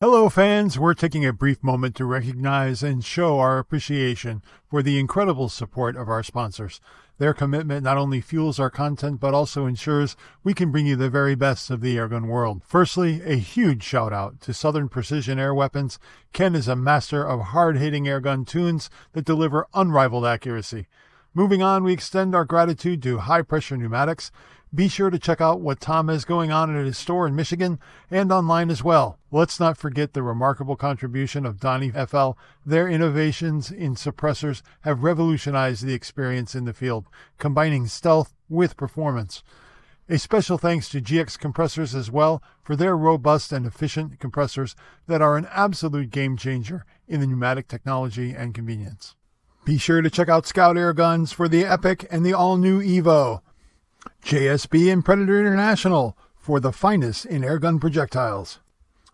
Hello, fans. We're taking a brief moment to recognize and show our appreciation for the incredible support of our sponsors. Their commitment not only fuels our content, but also ensures we can bring you the very best of the airgun world. Firstly, a huge shout out to Southern Precision Air Weapons. Ken is a master of hard-hitting airgun tunes that deliver unrivaled accuracy. Moving on, we extend our gratitude to High Pressure Pneumatics. Be sure to check out what Tom has going on at his store in Michigan and online as well. Let's not forget the remarkable contribution of Donnie FL. Their innovations in suppressors have revolutionized the experience in the field, combining stealth with performance. A special thanks to GX Compressors as well for their robust and efficient compressors that are an absolute game changer in the pneumatic technology and convenience. Be sure to check out Scout Airguns for the Epic and the all-new Evo. JSB and Predator International for the finest in airgun projectiles.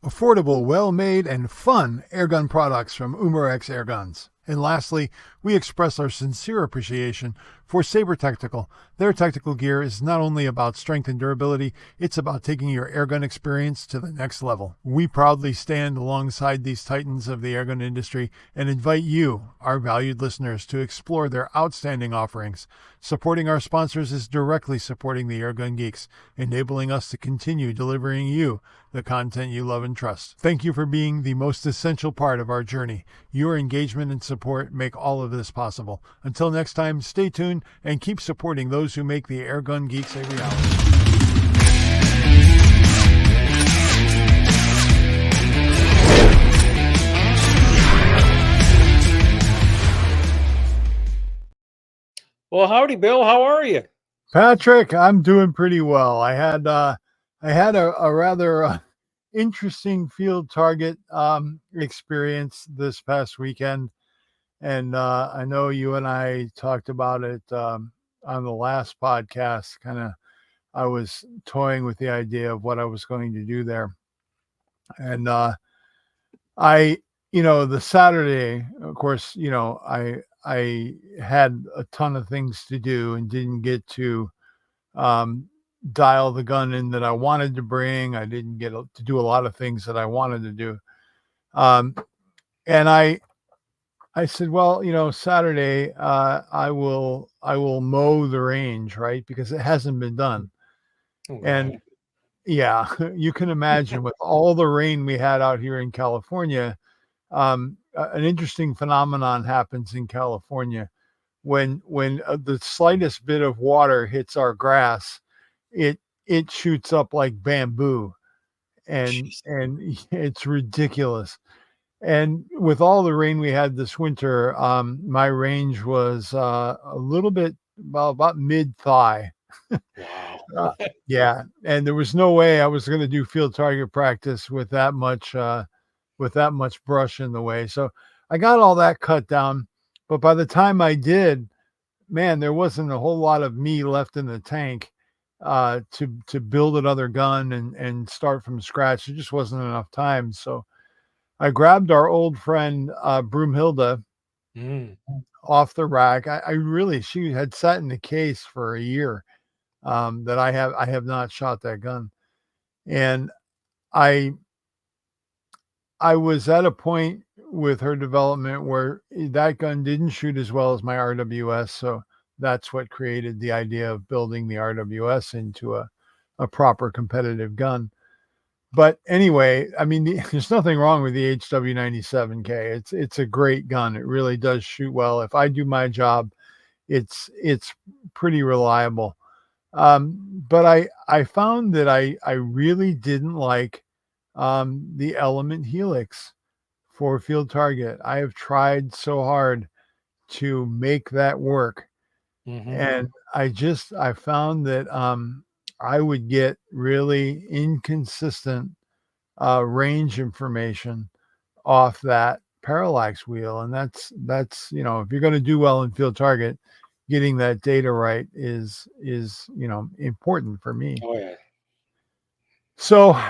Affordable, well-made, and fun airgun products from Umarex Airguns. And lastly, we express our sincere appreciation for Sabre Tactical. Their tactical gear is not only about strength and durability, it's about taking your airgun experience to the next level. We proudly stand alongside these titans of the airgun industry and invite you, our valued listeners, to explore their outstanding offerings. Supporting our sponsors is directly supporting the Airgun Geeks, enabling us to continue delivering you the content you love and trust. Thank you for being the most essential part of our journey. Your engagement and support make all of this possible. Until next time, stay tuned and keep supporting those who make the Airgun Geeks a reality. Well, howdy, Bill. How are you? Patrick, I'm doing pretty well. I had a rather interesting field target experience this past weekend, and I know you and I talked about it on the last podcast. I was toying with the idea of what I was going to do there, and the Saturday, of course, I had a ton of things to do and didn't get to dial the gun in that I wanted to bring. I didn't get to do a lot of things that I wanted to do. And I said, well, Saturday, I will mow the range, right? Because it hasn't been done. Oh, and yeah, you can imagine with all the rain we had out here in California, an interesting phenomenon happens in California when the slightest bit of water hits our grass, it shoots up like bamboo, and it's ridiculous. And with all the rain we had this winter, my range was a little bit about mid thigh. wow. Yeah, and there was no way I was going to do field target practice with that much brush in the way. So I got all that cut down, but by the time I did, man, there wasn't a whole lot of me left in the tank to build another gun and start from scratch. It just wasn't enough time. So I grabbed our old friend Broomhilda off the rack. She had sat in the case for a year that I have not shot that gun. And I was at a point with her development where that gun didn't shoot as well as my RWS. So that's what created the idea of building the RWS into a proper competitive gun. But anyway, I mean, there's nothing wrong with the HW97K. It's a great gun. It really does shoot well. If I do my job, it's pretty reliable. But I found that I really didn't like the Element Helix for field target. I have tried so hard to make that work. And I found that I would get really inconsistent range information off that parallax wheel. And that's if you're going to do well in field target, getting that data right is important for me. Oh yeah. So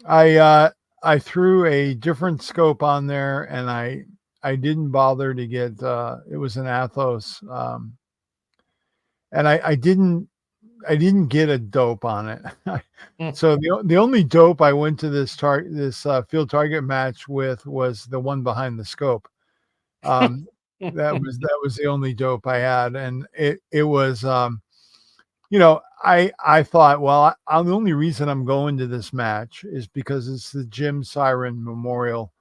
I threw a different scope on there, and I didn't bother to get it was an Athos, and I didn't didn't get a dope on it. Mm. So the only dope I went to this field target match with was the one behind the scope. That was the only dope I had, and it was I thought, well, the only reason I'm going to this match is because it's the Jim Siren Memorial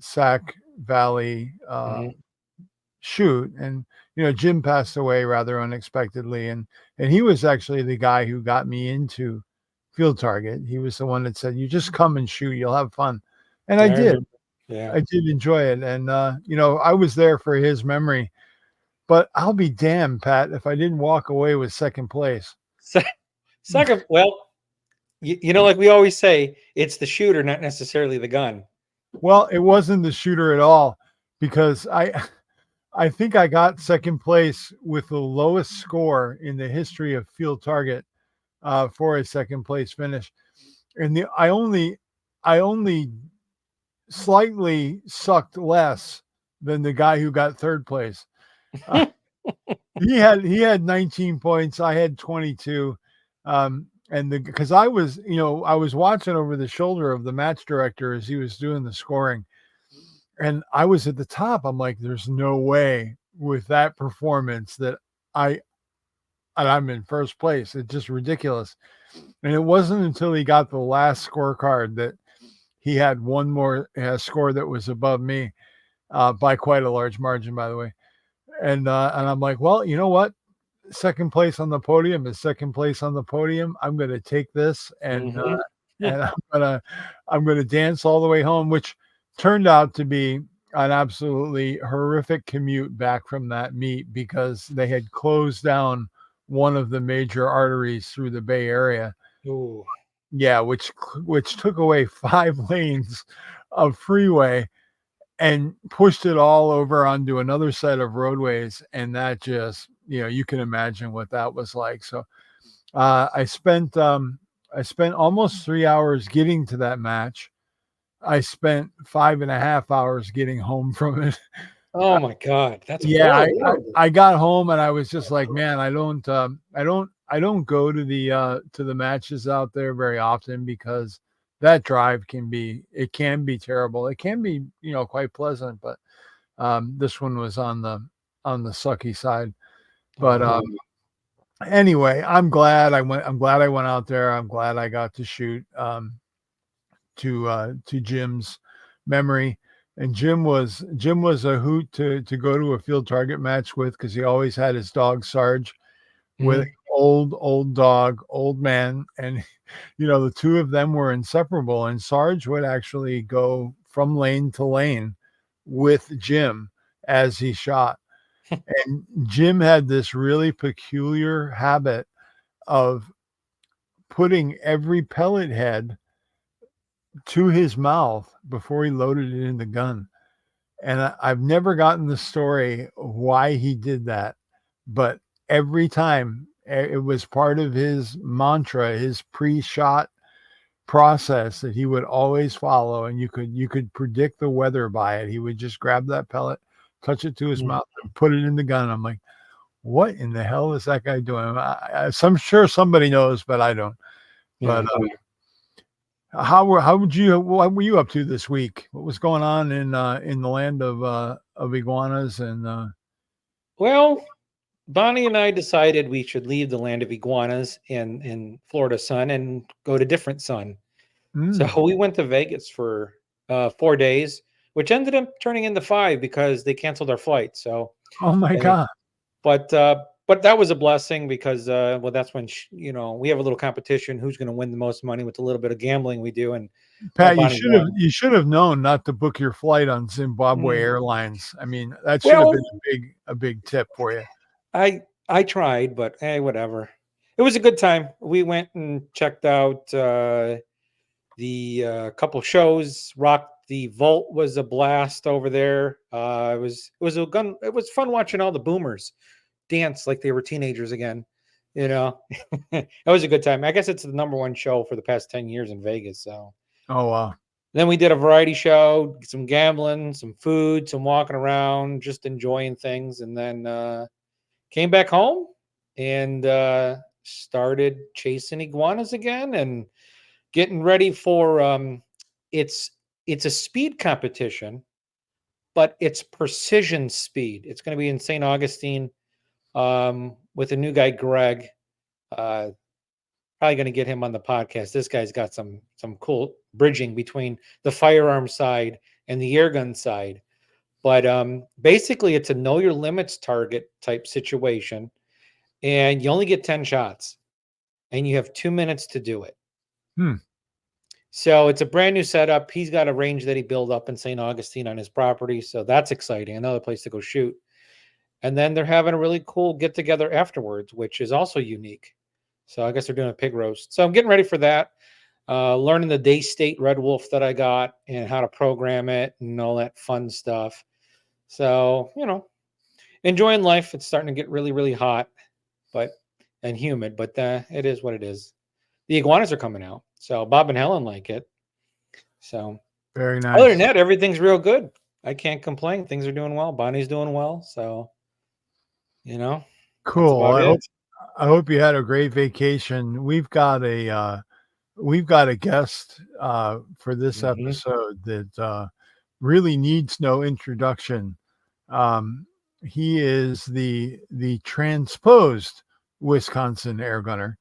Sac Valley shoot, and Jim passed away rather unexpectedly, and he was actually the guy who got me into field target. He was the one that said, "You just come and shoot, you'll have fun," and I did. Yeah, I did enjoy it, and I was there for his memory. But I'll be damned, Pat, if I didn't walk away with second place. Second, well, like we always say, it's the shooter, not necessarily the gun. Well, it wasn't the shooter at all, because I think I got second place with the lowest score in the history of field target for a second place finish, and I only slightly sucked less than the guy who got third place. He had 19 points. I had 22. And because I was watching over the shoulder of the match director as he was doing the scoring, and I was at the top. I'm like, there's no way with that performance that I'm in first place. It's just ridiculous. And it wasn't until he got the last scorecard that he had one more score that was above me by quite a large margin, by the way. And I'm like, well, you know what? Second place on the podium is second place on the podium. I'm going to take this and I'm gonna dance all the way home, which turned out to be an absolutely horrific commute back from that meet because they had closed down one of the major arteries through the Bay Area. Ooh. Yeah, which took away 5 lanes of freeway and pushed it all over onto another set of roadways. And that just, you can imagine what that was like. So I spent almost 3 hours getting to that match. I spent 5.5 hours getting home from it. Oh my God, that's I got home and I was just like, man, I don't go to the matches out there very often because that drive can be terrible. It can be, quite pleasant, but this one was on the sucky side. But anyway, I'm glad I went out there. I'm glad I got to shoot to Jim's memory. And Jim was a hoot to go to a field target match with because he always had his dog Sarge with old dog, old man. And, the two of them were inseparable. And Sarge would actually go from lane to lane with Jim as he shot. And Jim had this really peculiar habit of putting every pellet head to his mouth before he loaded it in the gun. And I've never gotten the story of why he did that, but every time it was part of his mantra, his pre-shot process that he would always follow. And you could predict the weather by it. He would just grab that pellet, touch it to his mouth, and put it in the gun. I'm like, what in the hell is that guy doing? I'm sure somebody knows, but I don't. Yeah. But what were you up to this week? What was going on in the land of iguanas and Well, Bonnie and I decided we should leave the land of iguanas in Florida sun and go to different sun. So we went to Vegas for 4 days, which ended up turning into 5 because they canceled our flight. So, oh my God. But that was a blessing because that's when we have a little competition who's going to win the most money with a little bit of gambling we do. And Pat, you should have known not to book your flight on Zimbabwe Airlines. I mean, that should have been a big tip for you. I tried, but hey, whatever. It was a good time. We went and checked out the couple shows. Rock the Vault was a blast over there. It was fun watching all the boomers dance like they were teenagers again. It was a good time. I guess it's the #1 show for the past 10 years in Vegas. So, oh wow. Then we did a variety show, some gambling, some food, some walking around, just enjoying things, and then came back home and started chasing iguanas again and getting ready for it's a speed competition, but it's precision speed. It's going to be in St. Augustine with a new guy, Greg. Probably going to get him on the podcast. This guy's got some cool bridging between the firearm side and the airgun side. But basically, it's a know your limits target type situation, and you only get 10 shots, and you have 2 minutes to do it. So it's a brand new setup. He's got a range that he built up in St. Augustine on his property, so that's exciting. Another place to go shoot. And then they're having a really cool get together afterwards, which is also unique. So I guess they're doing a pig roast. So I'm getting ready for that. Learning the day state Red Wolf that I got and how to program it and all that fun stuff. So, enjoying life. It's starting to get really, really hot, and humid, but it is what it is. The iguanas are coming out. So Bob and Helen like it. So very nice. Other than that, everything's real good. I can't complain. Things are doing well. Bonnie's doing well. So, cool. I hope you had a great vacation. We've got a guest for this episode that really needs no introduction. He is the transposed Wisconsin Airgunner.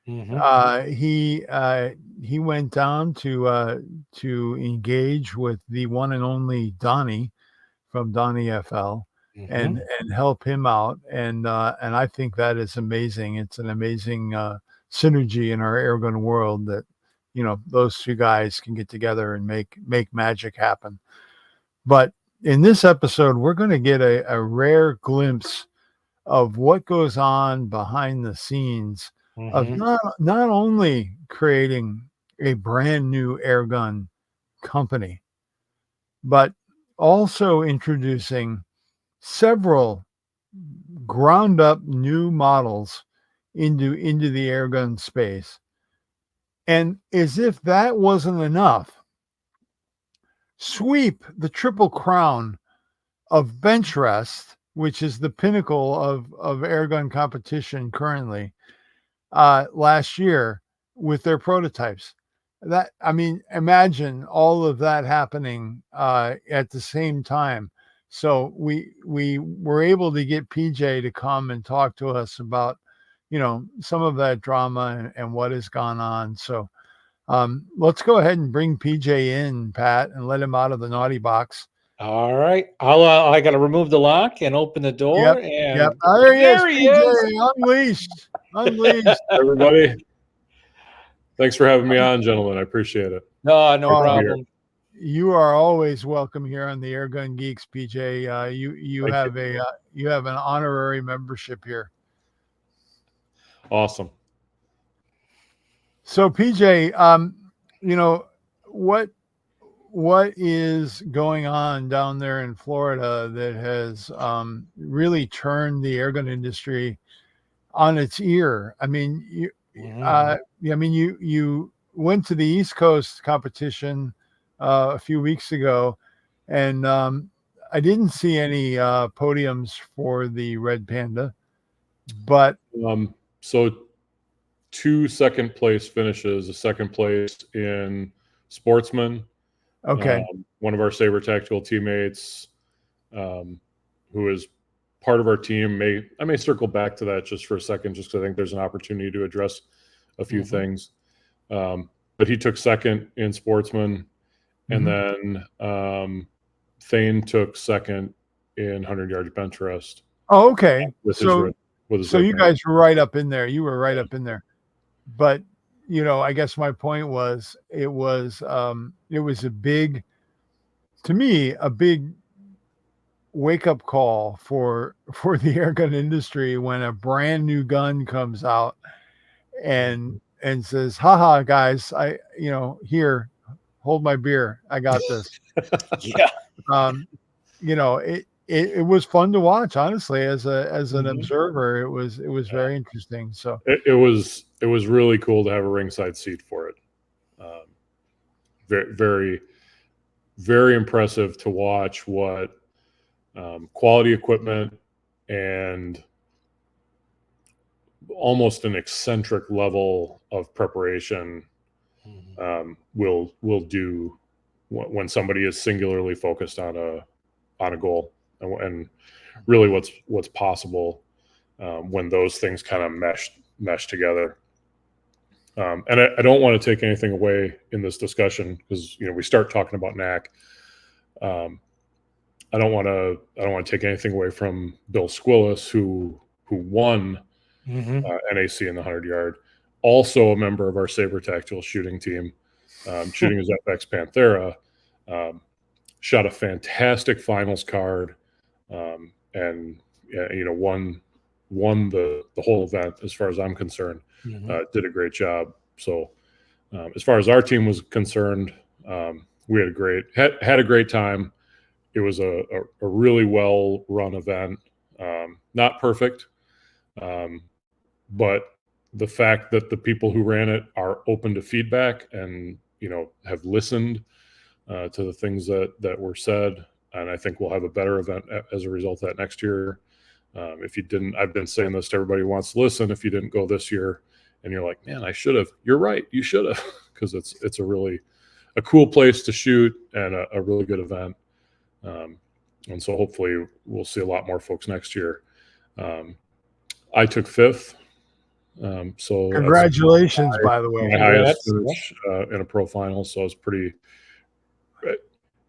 He went down to engage with the one and only Donnie from Donnie FL. And help him out, and I think that is amazing. It's an amazing synergy in our airgun world that those two guys can get together and make magic happen. But in this episode, we're going to get a rare glimpse of what goes on behind the scenes of not only creating a brand new airgun company, but also introducing several ground up new models into the airgun space. And as if that wasn't enough, sweep the triple crown of benchrest, which is the pinnacle of airgun competition currently, last year with their prototypes. Imagine all of that happening at the same time. So we were able to get PJ to come and talk to us about, some of that drama and what has gone on. So let's go ahead and bring PJ in, Pat, and let him out of the naughty box. All right. I got to remove the lock and open the door. Yep. There he is. Unleashed. Everybody. Thanks for having me on, gentlemen. I appreciate it. No problem. You are always welcome here on the Airgun Geeks, PJ. You have an honorary membership here. Awesome. So PJ, what is going on down there in Florida that has really turned the airgun industry on its ear? You went to the East Coast competition a few weeks ago, and I didn't see any podiums for the Red Panda, but so 2 second place finishes, a second place in Sportsman. Okay. One of our Saber Tactical teammates, who is part of our team, I may circle back to that just for a second, just because I think there's an opportunity to address a few things. But he took second in Sportsman, and then Thane took second in 100 yards bench rest. Oh, okay. So you guys were right up in there. You were right up in there. But I guess my point was it was a big wake up call for the airgun industry when a brand new gun comes out and says, haha, guys, here, hold my beer. I got this. Yeah. It was fun to watch, honestly, as an observer. It was very interesting. So it was really cool to have a ringside seat for it. Very, very, very impressive to watch what quality equipment and almost an eccentric level of preparation will do when somebody is singularly focused on a goal, and really what's possible when those things kind of mesh together. And I don't want to take anything away in this discussion, because we start talking about NAC. I don't want to take anything away from Bill Squillis, who won NAC in the 100-yard, also a member of our Saber Tactical shooting team, shooting his FX Panthera, shot a fantastic finals card, and won the whole event as far as I'm concerned. Did a great job. So as far as our team was concerned, we had a great time. It was a really well run event. Not perfect, but the fact that the people who ran it are open to feedback and have listened to the things that were said, and I think we'll have a better event as a result of that next year. If you didn't, I've been saying this to everybody who wants to listen, if you didn't go this year and you're like, man, I should have, you're right, you should have, because it's a cool place to shoot and a really good event. And so hopefully we'll see a lot more folks next year. I took 5th. So congratulations, by the way. My highest finish in a pro final. So I was pretty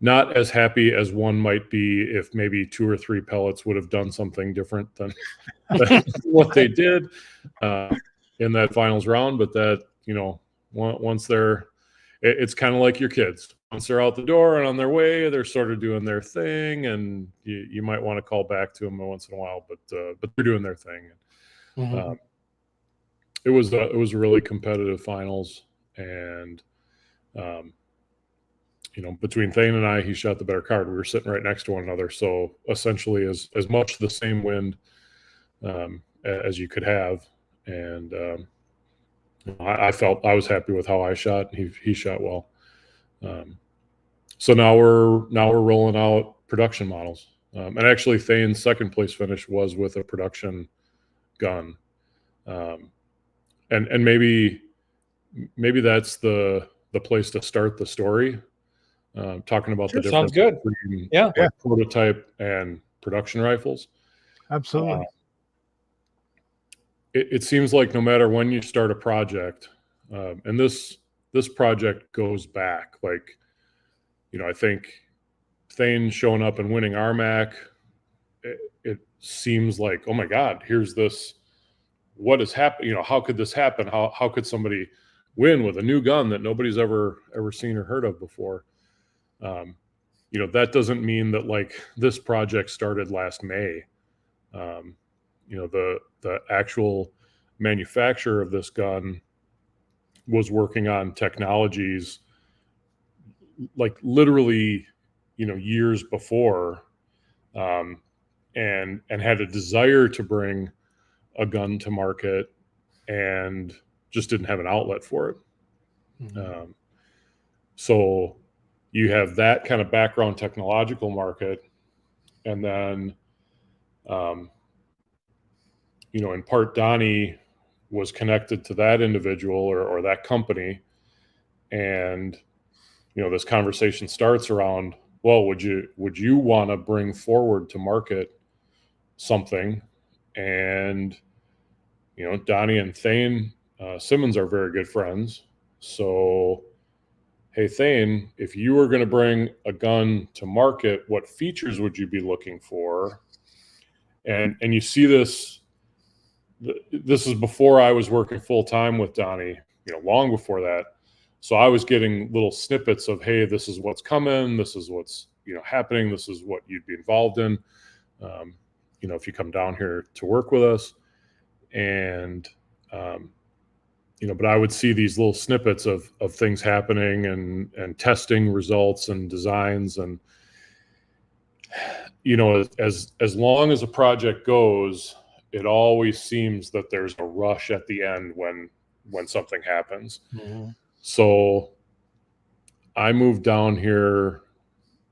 not as happy as one might be if maybe 2 or 3 pellets would have done something different than what they did in that finals round. But that, once they're, it's kind of like your kids. Once they're out the door and on their way, they're sort of doing their thing, and you might want to call back to them once in a while, but they're doing their thing. It was a really competitive finals, and between Thane and I, he shot the better card. We were sitting right next to one another, so essentially as much the same wind as you could have, and I felt I was happy with how I shot. He shot well. So now we're rolling out production models. And actually Thane's second place finish was with a production gun. And maybe that's the place to start the story. Talking about the difference between prototype and production rifles. Absolutely. It seems like no matter when you start a project, and this project goes back, like, I think Thane showing up and winning RMAC, it seems like, oh my God, here's this, what has happened? How could this happen? How could somebody win with a new gun that nobody's ever seen or heard of before? That doesn't mean that like this project started last May. The actual manufacturer of this gun was working on technologies like literally, years before, and had a desire to bring a gun to market and just didn't have an outlet for it. So you have that kind of background technological market, and then in part Donnie was connected to that individual or that company, and this conversation starts around, well, would you want to bring forward to market something? And Donnie and Thane Simmons are very good friends, so hey Thane, if you were going to bring a gun to market, what features would you be looking for? And you see this is before I was working full time with Donnie, long before that. So I was getting little snippets of, hey, this is what's coming. This is what's, happening. This is what you'd be involved in, if you come down here to work with us. And, but I would see these little snippets of things happening and testing results and designs. And, as long as a project goes, it always seems that there's a rush at the end when something happens. So I moved down here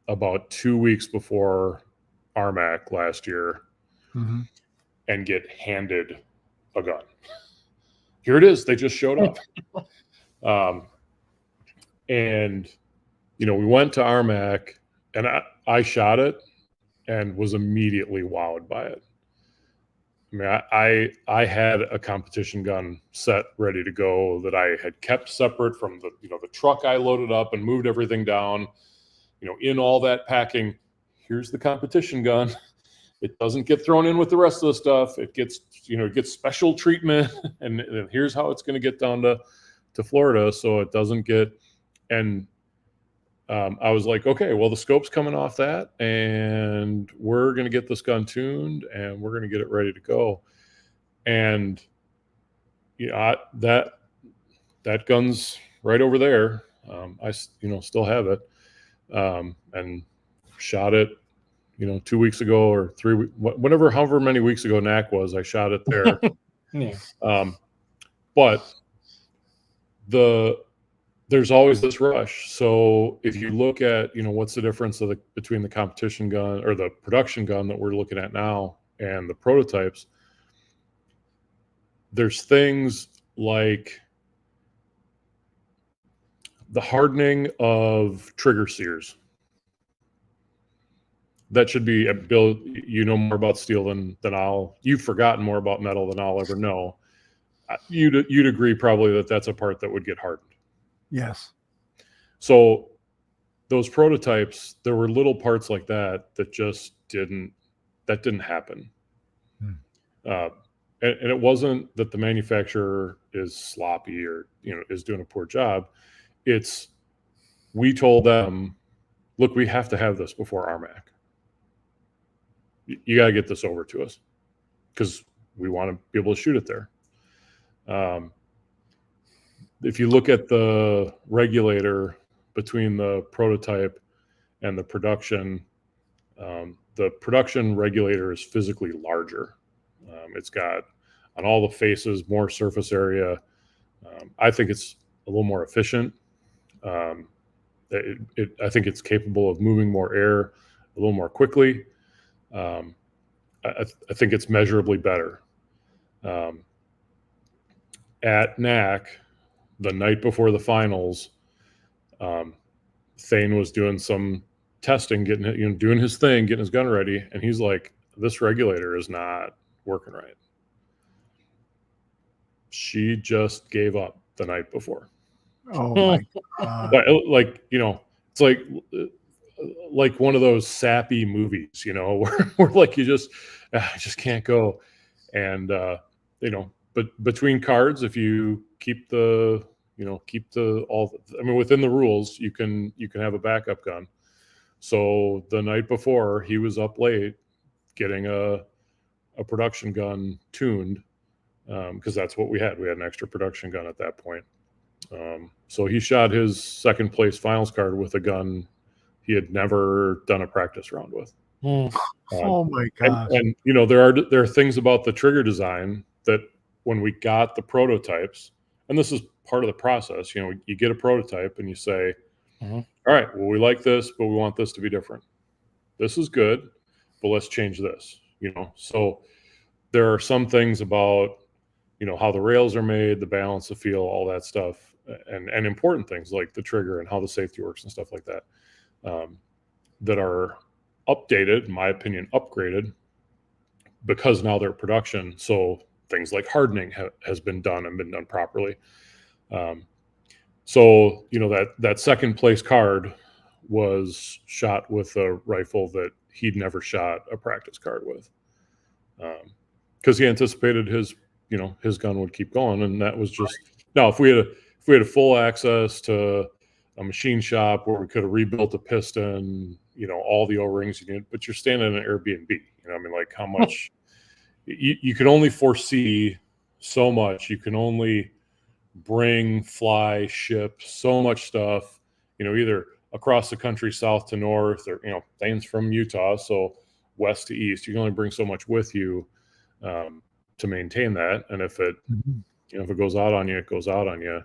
about 2 weeks before RMAC last year, and get handed a gun. Here it is. They just showed up. And, you know, we went to RMAC, and I shot it and was immediately wowed by it. I mean, I had a competition gun set ready to go that I had kept separate from the, you know, the truck I loaded up and moved everything down, you know, in all that packing. Here's the competition gun. It doesn't get thrown in with the rest of the stuff. It gets, you know, it gets special treatment, and here's how it's going to get down to Florida, so it doesn't get. And I was like, okay, well, the scope's coming off that, and we're going to get this gun tuned, and we're going to get it ready to go. And you know, that gun's right over there. I, you know, still have it, and shot it, you know, 2 weeks ago or 3, however many weeks ago NAC was. I shot it there. Yeah. But there's always this rush. So if you look at, you know, what's the difference between the competition gun or the production gun that we're looking at now and the prototypes, there's things like the hardening of trigger sears. That should be, Bill, you know more about steel than I'll. You've forgotten more about metal than I'll ever know. You'd agree probably that that's a part that would get hardened. Yes. So those prototypes, there were little parts like that just didn't happen. And it wasn't that the manufacturer is sloppy or, you know, is doing a poor job. It's, we told them, look, we have to have this before RMAC. You got to get this over to us because we want to be able to shoot it there. If you look at the regulator between the prototype and the production regulator is physically larger. It's got on all the faces more surface area. I think it's a little more efficient. I think it's capable of moving more air a little more quickly. I think it's measurably better. At NAC, the night before the finals, Thane was doing some testing, doing his thing, getting his gun ready, and he's like, "This regulator is not working right." She just gave up the night before. Oh my God. Like, you know, it's like one of those sappy movies, you know, where like I just can't go. And you know, but between cards, if you keep within the rules, you can have a backup gun. So the night before, he was up late getting a production gun tuned, because that's what we had. We had an extra production gun at that point. So he shot his second place finals card with a gun he had never done a practice round with. Oh my gosh. And you know, there are things about the trigger design that when we got the prototypes, and this is part of the process, you know, you get a prototype and you say, all right, well, we like this, but we want this to be different. This is good, but let's change this, you know? So there are some things about, you know, how the rails are made, the balance, the feel, all that stuff, and important things like the trigger and how the safety works and stuff like that, that are updated, in my opinion, upgraded, because now they're production. So things like hardening has been done and been done properly. So, you know, that second place card was shot with a rifle that he'd never shot a practice card with, because he anticipated his gun would keep going. And that was just, now if we had a full access to a machine shop where we could have rebuilt a piston, you know, all the O-rings you need, but you're staying in an Airbnb, you know, I mean, like how much you can only foresee so much. You can only bring, fly, ship so much stuff, you know, either across the country, south to north, or, you know, Thane's from Utah, so west to east. You can only bring so much with you to maintain that. And if it, you know, if it goes out on you, it goes out on you,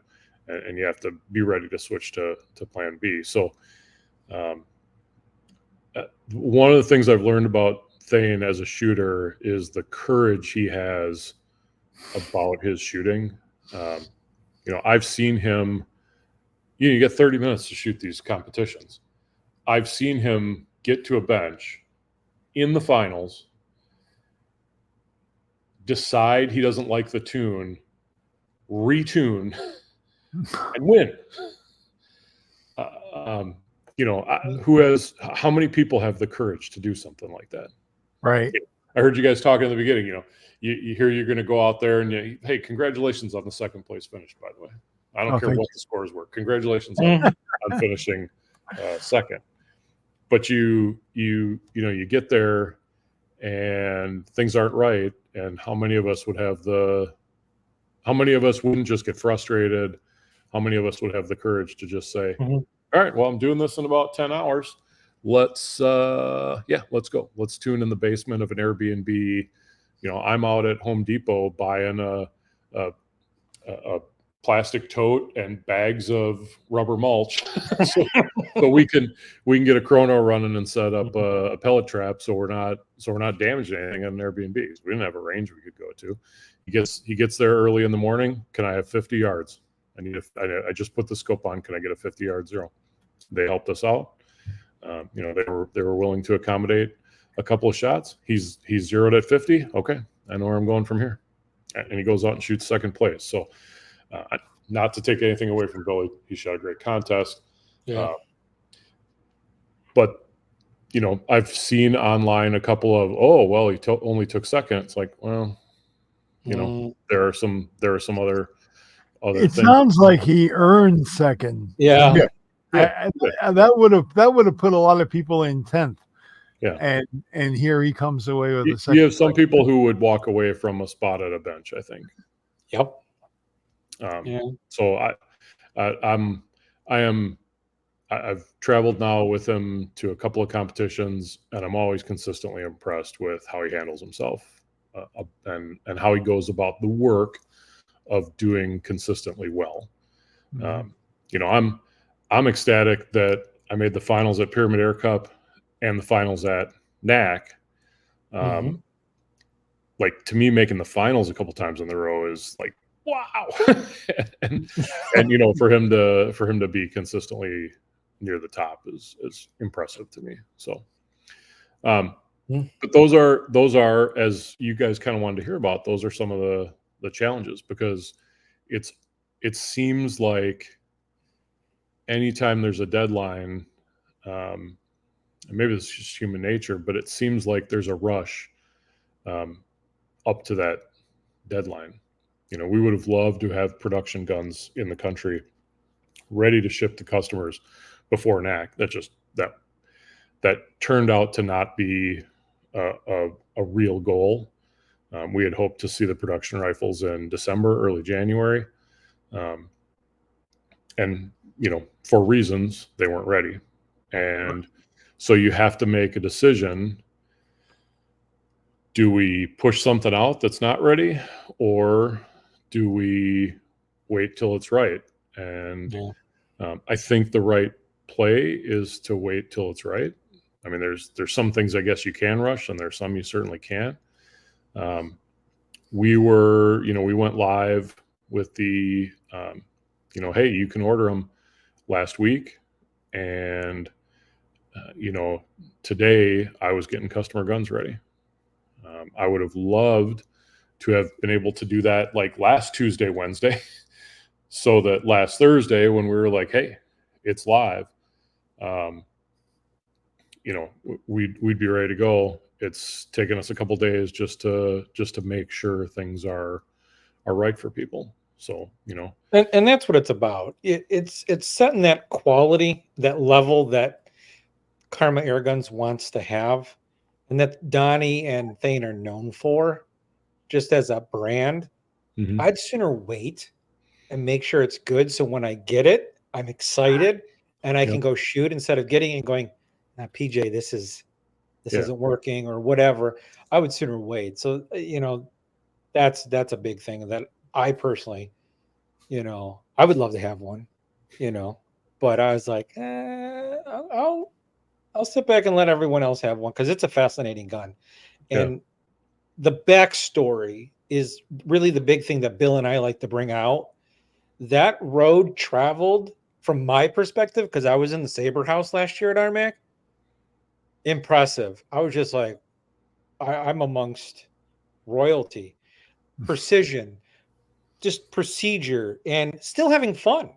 and you have to be ready to switch to plan B. So one of the things I've learned about Thane as a shooter is the courage he has about his shooting. I've seen him, you get 30 minutes to shoot these competitions. I've seen him get to a bench in the finals, decide he doesn't like the tune, retune, and win. How many people have the courage to do something like that? Right. I heard you guys talking in the beginning, you hear you're going to go out there and hey, congratulations on the second place finish, by the way. I don't care what the scores were. Congratulations on finishing second. But you get there and things aren't right. And how many of us wouldn't just get frustrated? How many of us would have the courage to just say, all right, well, I'm doing this in about 10 hours. Let's go. Let's tune in the basement of an Airbnb. I'm out at Home Depot buying a plastic tote and bags of rubber mulch so we can get a chrono running and set up a pellet trap so we're not damaging anything on an Airbnb. We didn't have a range we could go to. He gets there early in the morning. Can I have 50 yards? I just put the scope on. Can I get a 50-yard zero? They helped us out. They were willing to accommodate a couple of shots. He's zeroed at 50. Okay, I know where I'm going from here. And he goes out and shoots second place. So not to take anything away from Billy, he shot a great contest. Yeah. But I've seen online a couple of he only took second. It's like, well, there are some other It things. sounds like he earned second. Yeah. That would have put a lot of people in 10th. Yeah. And here he comes away with a second. You have some people who would walk away from a spot at a bench, I think. Yep. So I've traveled now with him to a couple of competitions, and I'm always consistently impressed with how he handles himself and how he goes about the work of doing consistently well. I'm ecstatic that I made the finals at Pyramid Air Cup and the finals at NAC. Like, to me, making the finals a couple times in the row is like, wow. and for him to be consistently near the top is impressive to me. So, but those are, as you guys kind of wanted to hear about, those are some of the challenges, because it seems like anytime there's a deadline, and maybe it's just human nature, but it seems like there's a rush up to that deadline. We would have loved to have production guns in the country ready to ship to customers before NAC. That turned out to not be a real goal. We had hoped to see the production rifles in December, early January. And, for reasons, they weren't ready. And so you have to make a decision. Do we push something out that's not ready, or do we wait till it's right? And I think the right play is to wait till it's right. I mean, there's some things I guess you can rush, and there's some you certainly can't. We went live with the, hey, you can order them last week. And, today I was getting customer guns ready. I would have loved to have been able to do that like last Tuesday, Wednesday, so that last Thursday when we were like, hey, it's live, we'd be ready to go. It's taken us a couple days just to make sure things are right for people. So, and that's what it's about. It's setting that quality, that level that Karma Airguns wants to have, and that Donnie and Thane are known for, just as a brand. I'd sooner wait and make sure it's good, so when I get it, I'm excited and I can go shoot, instead of getting it and going, PJ, this isn't working or whatever. I would sooner wait. So, that's a big thing that I personally, I would love to have one, but I was like, I'll sit back and let everyone else have one, because it's a fascinating gun. And the backstory is really the big thing that Bill and I like to bring out. That road traveled, from my perspective, because I was in the Saber House last year at RMAC, impressive. I was just like, I'm amongst royalty, precision, just procedure, and still having fun.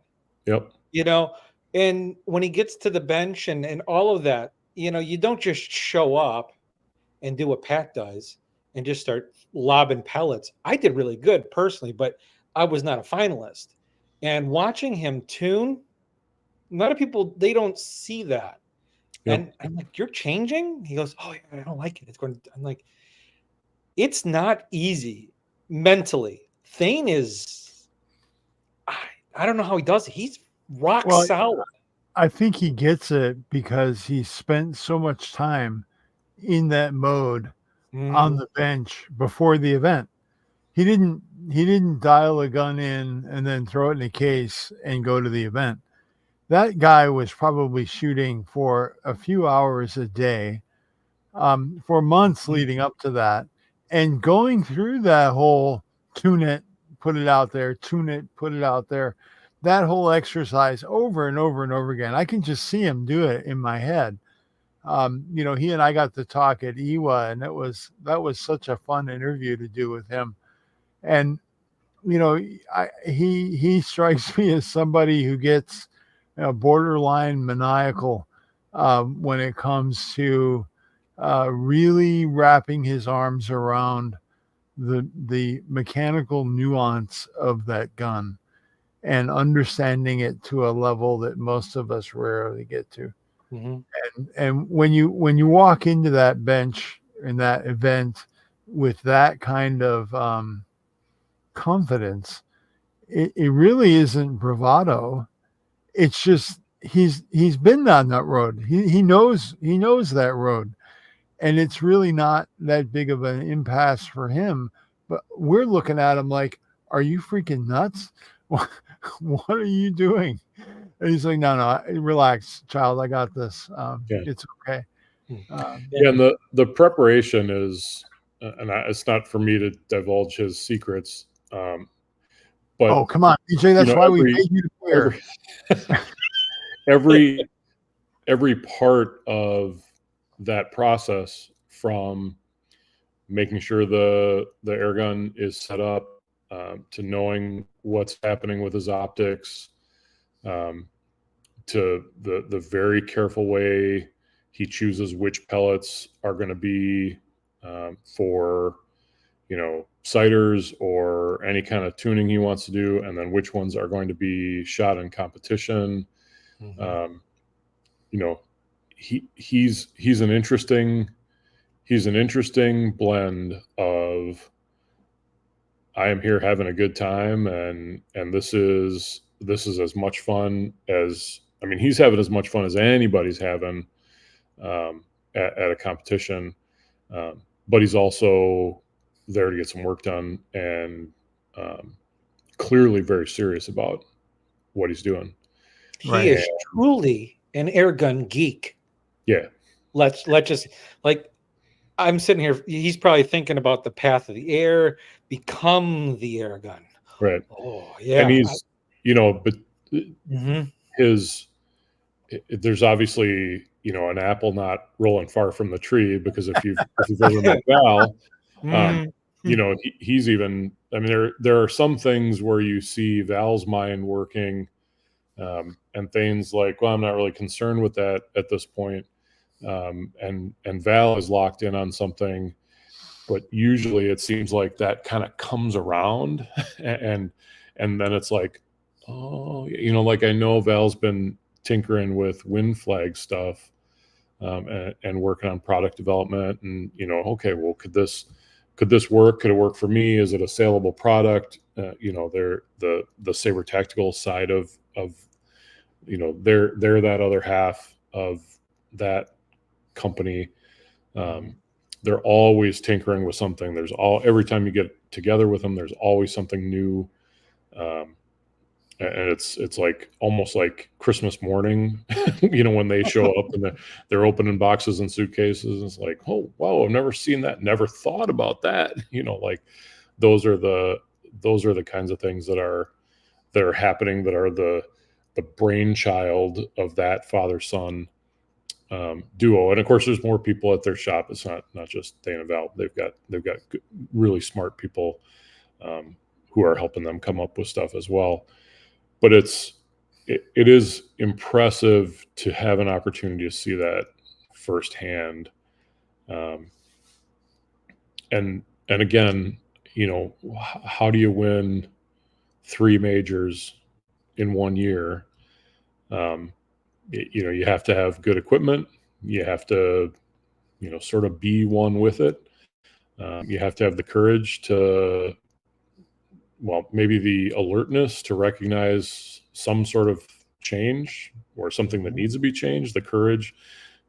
Yep. You know, and when he gets to the bench and all of that, you know, you don't just show up and do what Pat does and just start lobbing pellets. I did really good personally, but I was not a finalist. And watching him tune, a lot of people, they don't see that. Yep. And I'm like, you're changing? He goes, oh, yeah, I don't like it. It's going to, I'm like, it's not easy mentally. Thane is, I don't know how he does it. He's rock solid. I think he gets it because he spent so much time in that mode on the bench before the event. He didn't dial a gun in and then throw it in a case and go to the event. That guy was probably shooting for a few hours a day for months leading up to that, and going through that whole tune it, put it out there, tune it, put it out there, that whole exercise over and over and over again. I can just see him do it in my head. You know, he and I got to talk at IWA, and that was such a fun interview to do with him. And you know, he strikes me as somebody who gets, you know, borderline maniacal when it comes to really wrapping his arms around the mechanical nuance of that gun and understanding it to a level that most of us rarely get to. And when you walk into that bench in that event with that kind of confidence, it really isn't bravado. It's just he's been down that road. He knows that road, and it's really not that big of an impasse for him. But we're looking at him like, are you freaking nuts? What are you doing? And he's like, no, relax, child. I got this. It's okay. And the preparation is, and it's not for me to divulge his secrets. But oh, come on, PJ. That's why we paid you to clear. Every part of that process, from making sure the airgun is set up, to knowing what's happening with his optics, to the very careful way he chooses which pellets are going to be for, you know, sighters or any kind of tuning he wants to do, and then which ones are going to be shot in competition. You know, he's an interesting blend of, I am here having a good time, and this is as much fun as, I mean, he's having as much fun as anybody's having at a competition, but he's also there to get some work done, and clearly very serious about what he's doing. He is truly an airgun geek. Yeah. Let's just, like, I'm sitting here, he's probably thinking about the path of the air, become the airgun. Right. Oh, yeah. And he's, you know, but there's obviously, you know, an apple not rolling far from the tree, because if you've ever met Val, you know, he's even, I mean, there are some things where you see Val's mind working, and things like, well, I'm not really concerned with that at this point. And Val is locked in on something, but usually it seems like that kind of comes around, and then it's like, oh, you know, like, I know Val's been tinkering with wind flag stuff, and working on product development, and, you know, okay, well, could this work? Could it work for me? Is it a saleable product? You know, they're the Saber Tactical side of, you know, they're that other half of that company. They're always tinkering with something. Every time you get together with them, there's always something new. And it's like almost like Christmas morning, you know, when they show up and they're opening boxes and suitcases. It's like, oh, wow, I've never seen that. Never thought about that. You know, like those are the kinds of things that are happening, that are the brainchild of that father-son duo. And of course, there's more people at their shop. It's not just Dana and Val. They've got really smart people who are helping them come up with stuff as well. But it is impressive to have an opportunity to see that firsthand. And again, how do you win 3 majors in 1 year? You have to have good equipment. You have to, sort of be one with it. You have to have the courage to, maybe the alertness to recognize some sort of change or something that needs to be changed, the courage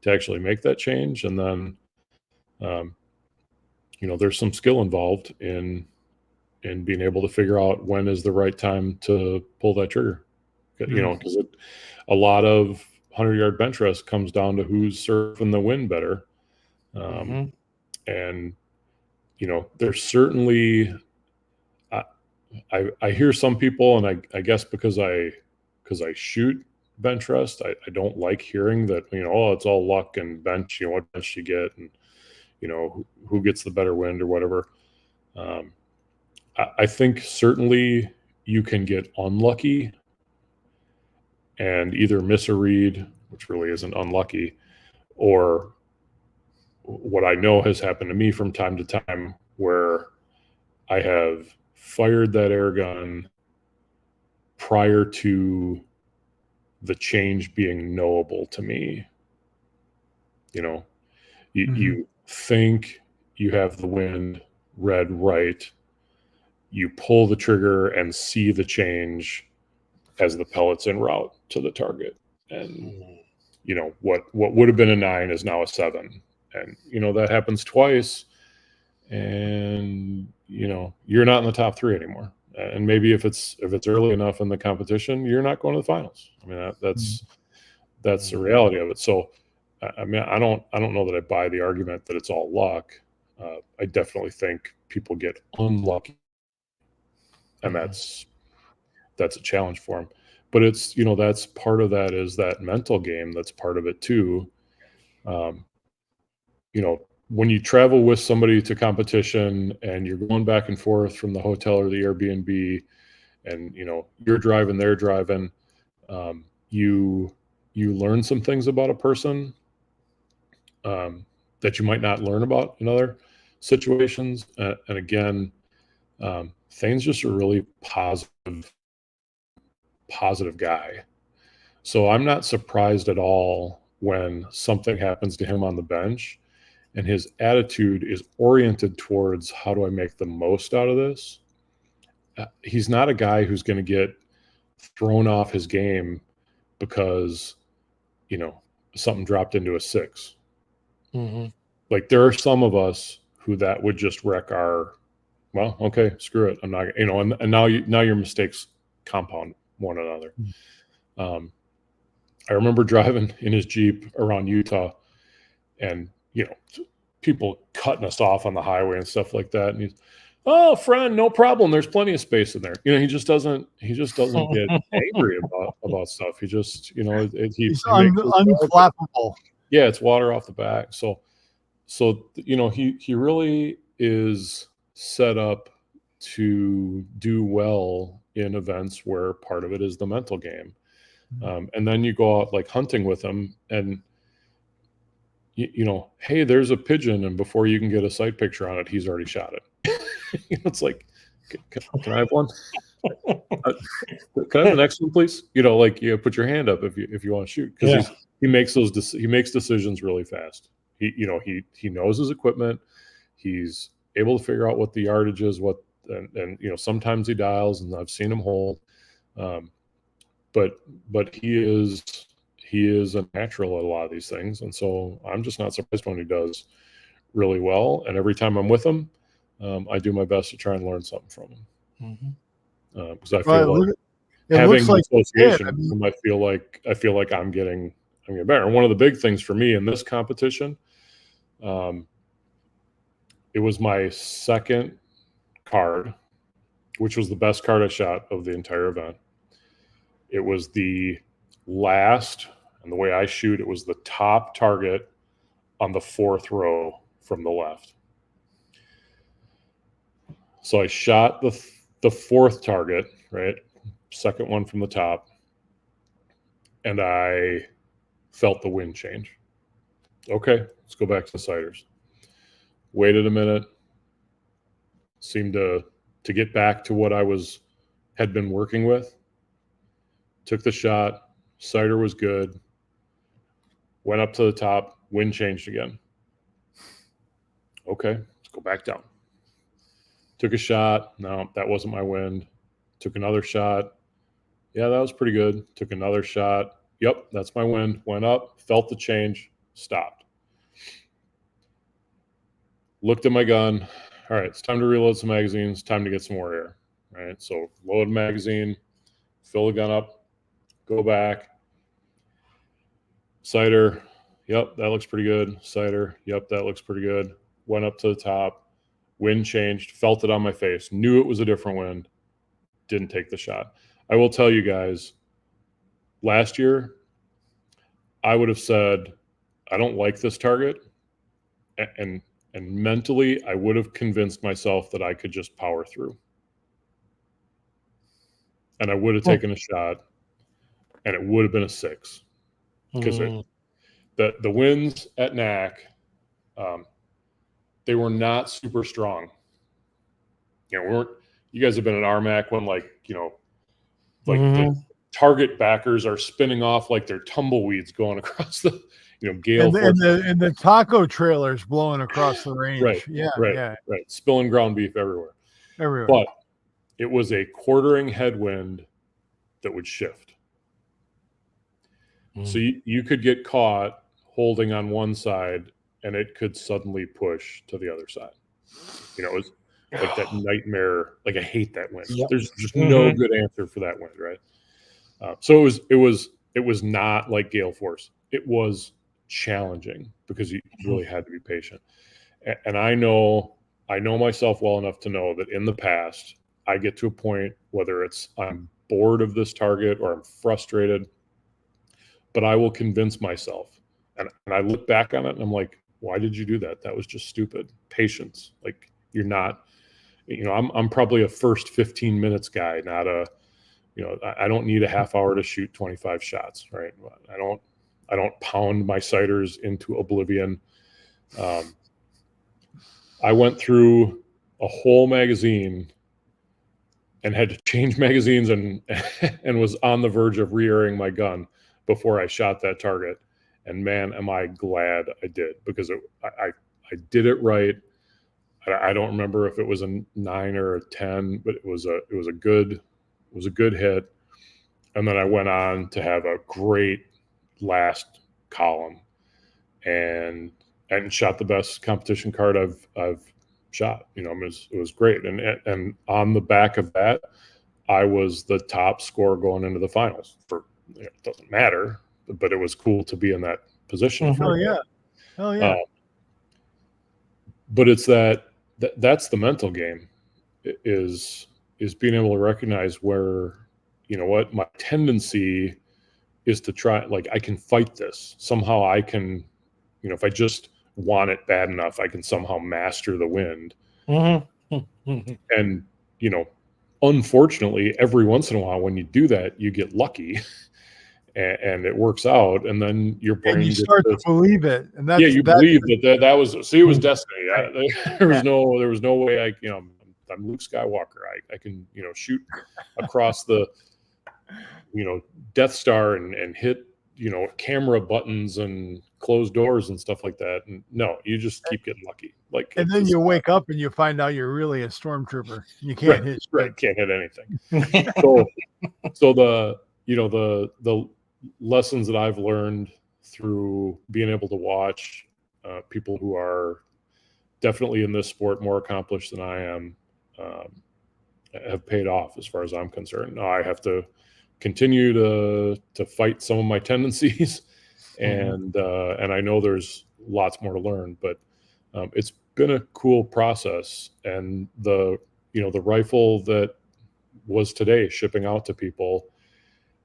to actually make that change. And then, there's some skill involved in being able to figure out when is the right time to pull that trigger. Because a lot of 100-yard bench rest comes down to who's surfing the wind better. And, there's certainly, I hear some people, and I guess because I shoot bench rest, I don't like hearing that, it's all luck and bench, what bench you get, and, who gets the better wind or whatever. I think certainly you can get unlucky and either miss a read, which really isn't unlucky, or what I know has happened to me from time to time, where I have fired that air gun prior to the change being knowable to me. You think you have the wind read right, you pull the trigger and see the change as the pellet's en route to the target, and what would have been a 9 is now a 7, and that happens twice, and you're not in the top 3 anymore. And maybe if it's early enough in the competition, you're not going to the finals. I mean, that's the reality of it. So I mean, I don't know that I buy the argument that it's all luck. I definitely think people get unlucky, and that's a challenge for them. But it's, that's part of that, is that mental game. That's part of it too. When you travel with somebody to competition and you're going back and forth from the hotel or the Airbnb, and, you're driving, they're driving, you learn some things about a person that you might not learn about in other situations. And again, Thane's just a really positive guy. So I'm not surprised at all when something happens to him on the bench and his attitude is oriented towards, how do I make the most out of this? He's not a guy who's going to get thrown off his game because, something dropped into a 6. Like, there are some of us who that would just wreck our, okay, screw it. I'm not, and now your mistakes compound one another. I remember driving in his Jeep around Utah, and, people cutting us off on the highway and stuff like that. And he's, "Oh, friend, no problem. There's plenty of space in there." He just doesn't get angry about stuff. He just, he's unflappable. Yeah, it's water off the back. So he really is set up to do well in events where part of it is the mental game. And then you go out like hunting with him, and hey, there's a pigeon, and before you can get a sight picture on it, he's already shot it. It's like, can I have one? Can I have the next one, please? Put your hand up if you want to shoot, because he makes decisions really fast. He knows his equipment. He's able to figure out what the yardage is, and sometimes he dials, and I've seen him hold. But he is a natural at a lot of these things, and so I'm just not surprised when he does really well. And every time I'm with him, I do my best to try and learn something from him, because I feel like having an association, I feel like I'm getting better. And one of the big things for me in this competition, it was my second card, which was the best card I shot of the entire event. It was the last, and the way I shoot, it was the top target on the fourth row from the left. So I shot the fourth target, right? Second one from the top. And I felt the wind change. Okay, let's go back to the sighters. Waited a minute. Seemed to get back to what I had been working with. Took the shot. Sighter was good. Went up to the top. Wind changed again. Okay, let's go back down. Took a shot. No, that wasn't my wind. Took another shot. Yeah, that was pretty good. Took another shot. Yep, that's my wind. Went up, felt the change, stopped. Looked at my gun. All right, it's time to reload some magazines. Time to get some more air. All right, so load magazine, fill the gun up, go back. Sighter. Yep, that looks pretty good. Sighter. Yep, that looks pretty good. Went up to the top. Wind changed. Felt it on my face. Knew it was a different wind. Didn't take the shot. I will tell you guys, last year, I would have said, I don't like this target. And mentally, I would have convinced myself that I could just power through. And I would have taken a shot, and it would have been a 6. Because the winds at NAC, they were not super strong. You guys have been at RMAC when the target backers are spinning off like they're tumbleweeds going across the gale force. And the taco trailers blowing across the range. Right. Spilling ground beef everywhere. But it was a quartering headwind that would shift. So you could get caught holding on one side and it could suddenly push to the other side. It was like that nightmare. Like, I hate that wind. Yep. There's just no good answer for that wind, right? So it was not like gale force. It was challenging because you really had to be patient. And I know myself well enough to know that in the past, I get to a point, whether it's I'm bored of this target or I'm frustrated, but I will convince myself. And I look back on it and I'm like, why did you do that? That was just stupid. Patience. Like, you're not, I'm probably a first 15 minutes guy, not I don't need a half hour to shoot 25 shots, right? I don't pound my sighters into oblivion. I went through a whole magazine and had to change magazines and was on the verge of re-airing my gun before I shot that target. And man, am I glad I did, because I did it right. I don't remember if it was a 9 or a 10, but it was a good hit. And then I went on to have a great last column and shot the best competition card I've shot. It was great. And on the back of that, I was the top scorer going into the finals. It doesn't matter, but it was cool to be in that position. Hell yeah. But it's that's the mental game, is being able to recognize where, what my tendency is to try, like, I can fight this. Somehow I can, if I just want it bad enough, I can somehow master the wind. And, unfortunately, every once in a while when you do that, you get lucky. And it works out, and then your brain and you start to believe it, and you believe that was it was destiny. There was no way I'm Luke Skywalker. I can shoot across the Death Star and hit camera buttons and close doors and stuff like that. And no, you just keep getting lucky. Like, and then you wake up and you find out you're really a stormtrooper. You can't hit can't hit anything. So the lessons that I've learned through being able to watch people who are definitely in this sport more accomplished than I am have paid off as far as I'm concerned. Now I have to continue to fight some of my tendencies, and I know there's lots more to learn, but it's been a cool process. And the the rifle that was today shipping out to people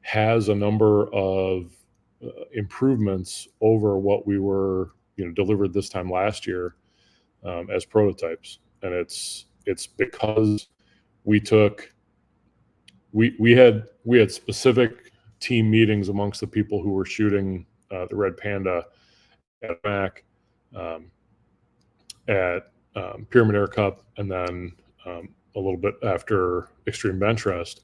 has a number of improvements over what we were, delivered this time last year as prototypes. And it's because we had specific team meetings amongst the people who were shooting the Red Panda at MAC, at Pyramid Air Cup, and then a little bit after Extreme Benchrest,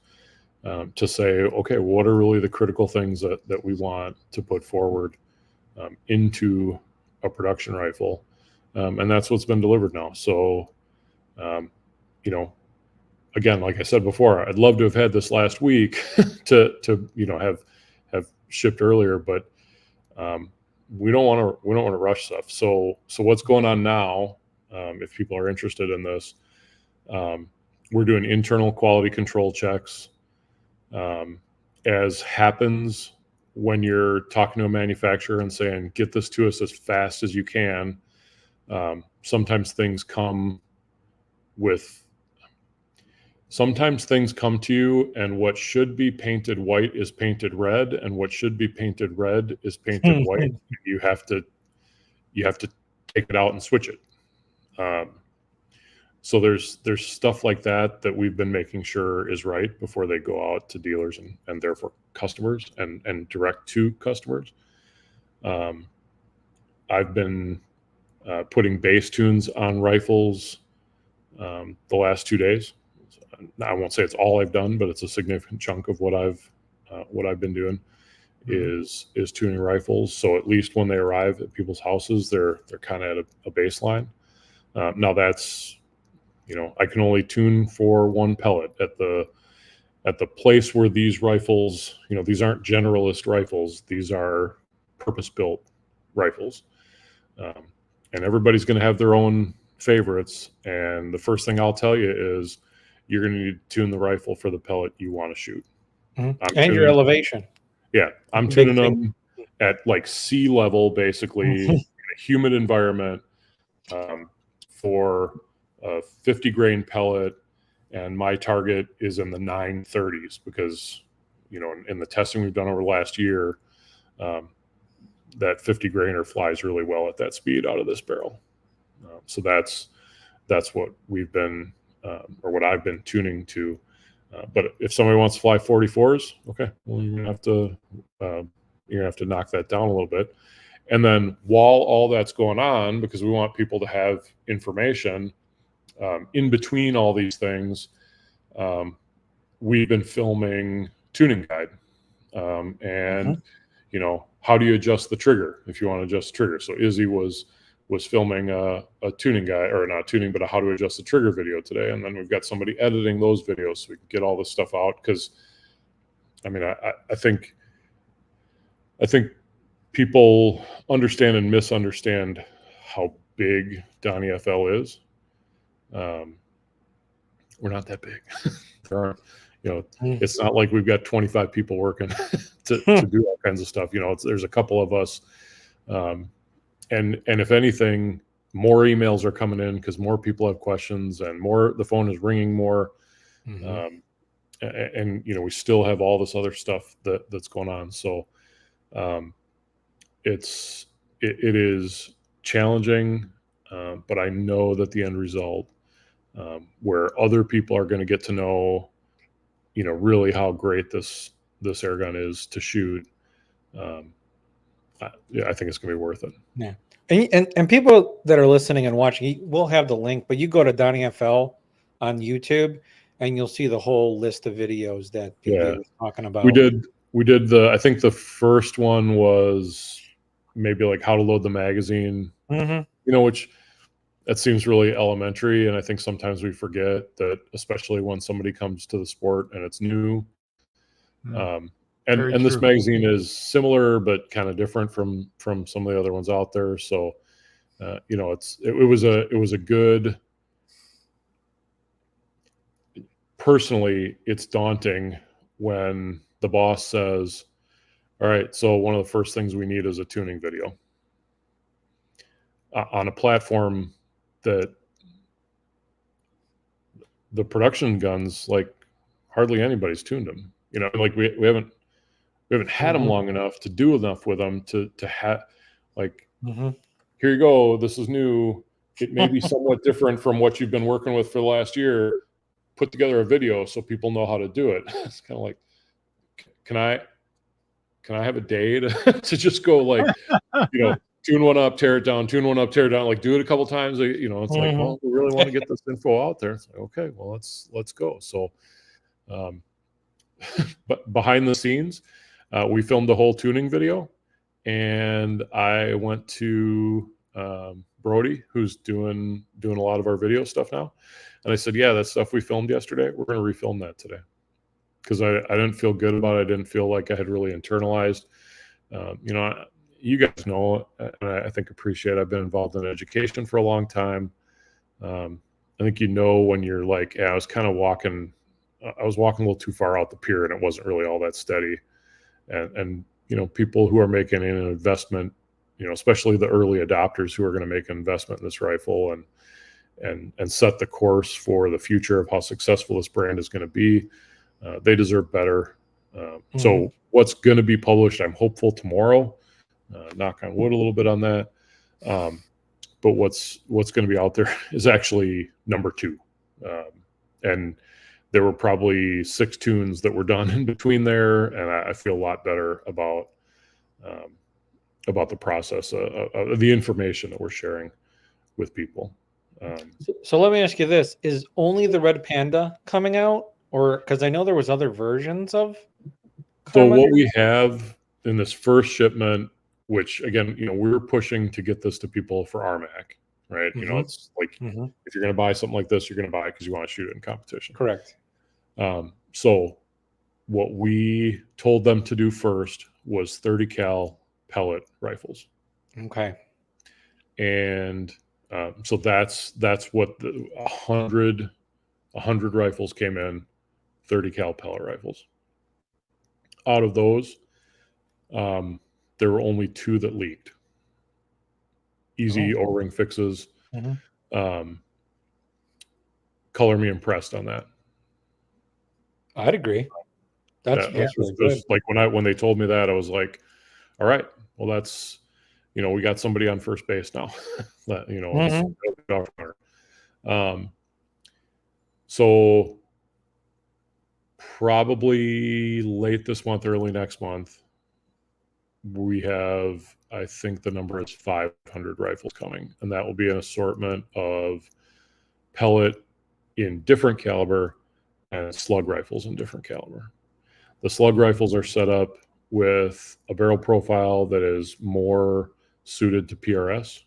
to say, okay, what are really the critical things that we want to put forward into a production rifle, and that's what's been delivered now. So, again, like I said before, I'd love to have had this last week to have shipped earlier, but we don't want to rush stuff. So what's going on now? If people are interested in this, we're doing internal quality control checks. As happens when you're talking to a manufacturer and saying, get this to us as fast as you can. Sometimes things come to you, and what should be painted white is painted red, and what should be painted red is painted white. You have to take it out and switch it. So there's stuff like that we've been making sure is right before they go out to dealers and therefore customers and direct to customers. I've been putting base tunes on rifles the last 2 days. I won't say it's all I've done, but it's a significant chunk of what I've been doing is tuning rifles. So at least when they arrive at people's houses, they're kind of at a baseline. Now that's, I can only tune for one pellet at the place where these rifles, these aren't generalist rifles. These are purpose-built rifles. And everybody's going to have their own favorites. And the first thing I'll tell you is you're going to need to tune the rifle for the pellet you want to shoot. And your elevation. Yeah. I'm tuning them at like sea level, basically, in a humid environment, for a 50 grain pellet. And my target is in the 930s because, in the testing we've done over the last year, that 50 grainer flies really well at that speed out of this barrel. So that's what we've been, or what I've been tuning to. But if somebody wants to fly 44s, okay, well, you're gonna have to knock that down a little bit. And then while all that's going on, because we want people to have information in between all these things, we've been filming tuning guide, and how do you adjust the trigger if you want to adjust the trigger? So Izzy was filming a tuning guide, or not tuning, but a how to adjust the trigger video today. And then we've got somebody editing those videos so we can get all this stuff out. Because I think people understand and misunderstand how big Donnie FL is. We're not that big. There aren't, it's not like we've got 25 people working to do all kinds of stuff. There's a couple of us. And if anything, more emails are coming in because more people have questions and the phone is ringing more. And we still have all this other stuff that's going on. So it is challenging, but I know that the end result, where other people are going to get to know, really how great this airgun is to shoot. I think it's going to be worth it. Yeah. And people that are listening and watching, we'll have the link, but you go to Donnie FL on YouTube and you'll see the whole list of videos that PJ was talking about. We did I think the first one was maybe like how to load the magazine, which that seems really elementary. And I think sometimes we forget that, especially when somebody comes to the sport and it's new. And this magazine is similar, but kind of different from some of the other ones out there. So, it was a good. Personally, it's daunting when the boss says, "All right, so one of the first things we need is a tuning video on a platform that the production guns, like hardly anybody's tuned them. You know, like we haven't had them long enough to do enough with them to have like, here you go, this is new. It may be somewhat different from what you've been working with for the last year. Put together a video so people know how to do it. It's kind of like, can I have a day to just go like, you know, tune one up, tear it down, tune one up, tear it down, like do it a couple times. You know, it's like, well, we really want to get this info out there. It's like, okay, well, let's go. So, but behind the scenes, we filmed a whole tuning video, and I went to Brody, who's doing a lot of our video stuff now, and I said, yeah, that stuff we filmed yesterday, we're going to refilm that today, because I didn't feel good about it. I didn't feel like I had really internalized. You know, you guys know, and I think appreciate, I've been involved in education for a long time. I think, you know, when you're like, yeah, I was walking a little too far out the pier, and it wasn't really all that steady. And you know, people who are making an investment, you know, especially the early adopters who are going to make an investment in this rifle and set the course for the future of how successful this brand is going to be, they deserve better. So what's going to be published, I'm hopeful tomorrow, knock on wood a little bit on that. But what's going to be out there is actually number 2. And there were probably 6 tunes that were done in between there. And I feel a lot better about the process of the information that we're sharing with people. So let me ask you this: is only the Red Panda coming out, or because I know there was other versions of Karma? So what we have in this first shipment, which again, you know, we're pushing to get this to people for RMAC, right? You know, it's like, if you're going to buy something like this, you're going to buy it because you want to shoot it in competition. Correct. So what we told them to do first was 30 cal pellet rifles. Okay. And so that's what the 100 rifles came in, 30 cal pellet rifles. Out of those, there were only 2 that leaked. Easy O-ring fixes. Color me impressed on that. I'd agree. That's really good. Like when they told me that, I was like, all right, well, that's, you know, we got somebody on first base now. That, you know, so probably late this month, early next month, we have, I think the number is 500 rifles coming, and that will be an assortment of pellet in different caliber and slug rifles in different caliber. The slug rifles are set up with a barrel profile that is more suited to PRS.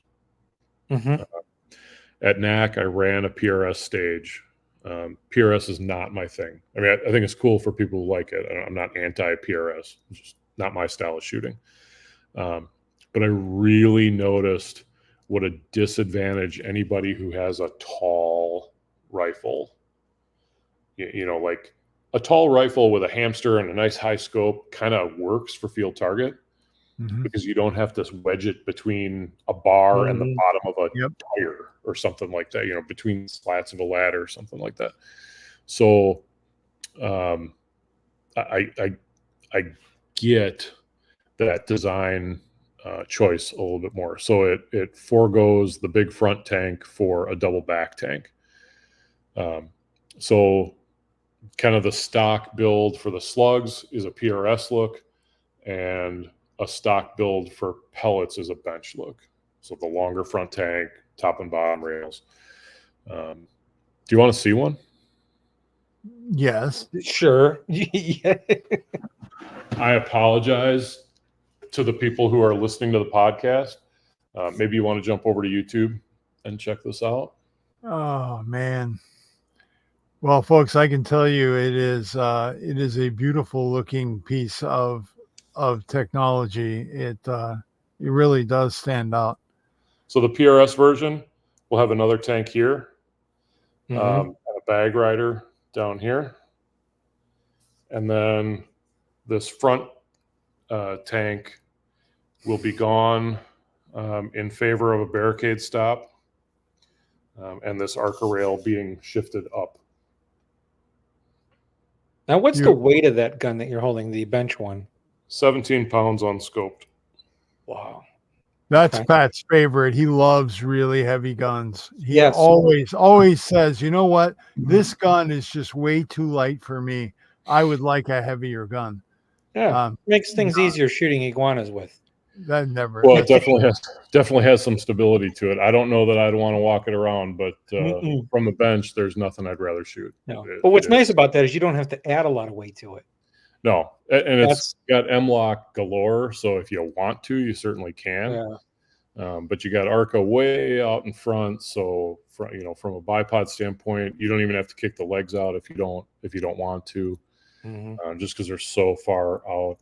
At NAC, I ran a PRS stage. PRS is not my thing. I mean, I think it's cool for people who like it. I'm not anti-PRS. It's just not my style of shooting. But I really noticed what a disadvantage anybody who has a tall rifle, you know, like a tall rifle with a hamster and a nice high scope kind of works for field target, because you don't have to wedge it between a bar and the bottom of a tire or something like that, you know, between slats of a ladder or something like that. So I get that design choice a little bit more. So it forgoes the big front tank for a double back tank. So kind of the stock build for the slugs is a PRS look, and a stock build for pellets is a bench look. So the longer front tank, top and bottom rails. Do you want to see one? Yes. Sure. Yeah. I apologize to the people who are listening to the podcast. Maybe you want to jump over to YouTube and check this out. Oh, man. Well, folks, I can tell you it is a beautiful looking piece of technology. It really does stand out. So the PRS version will have another tank here, and a bag rider down here, and then this front tank will be gone in favor of a barricade stop, and this Arca rail being shifted up. Now, what's the weight of that gun that you're holding, the bench one? 17 pounds unscoped. Wow. That's Okay. Pat's favorite. He loves really heavy guns. He Yes. always says, you know what? This gun is just way too light for me. I would like a heavier gun. Yeah. Makes things easier shooting iguanas with. That never. Well, it definitely has some stability to it. I don't know that I'd want to walk it around, but from the bench, there's nothing I'd rather shoot. No. But what's nice about that is you don't have to add a lot of weight to it. No, and it's got M-lock galore, so if you want to, you certainly can. Yeah. But you got ARCA way out in front, so from a bipod standpoint, you don't even have to kick the legs out if you don't want to, just because they're so far out.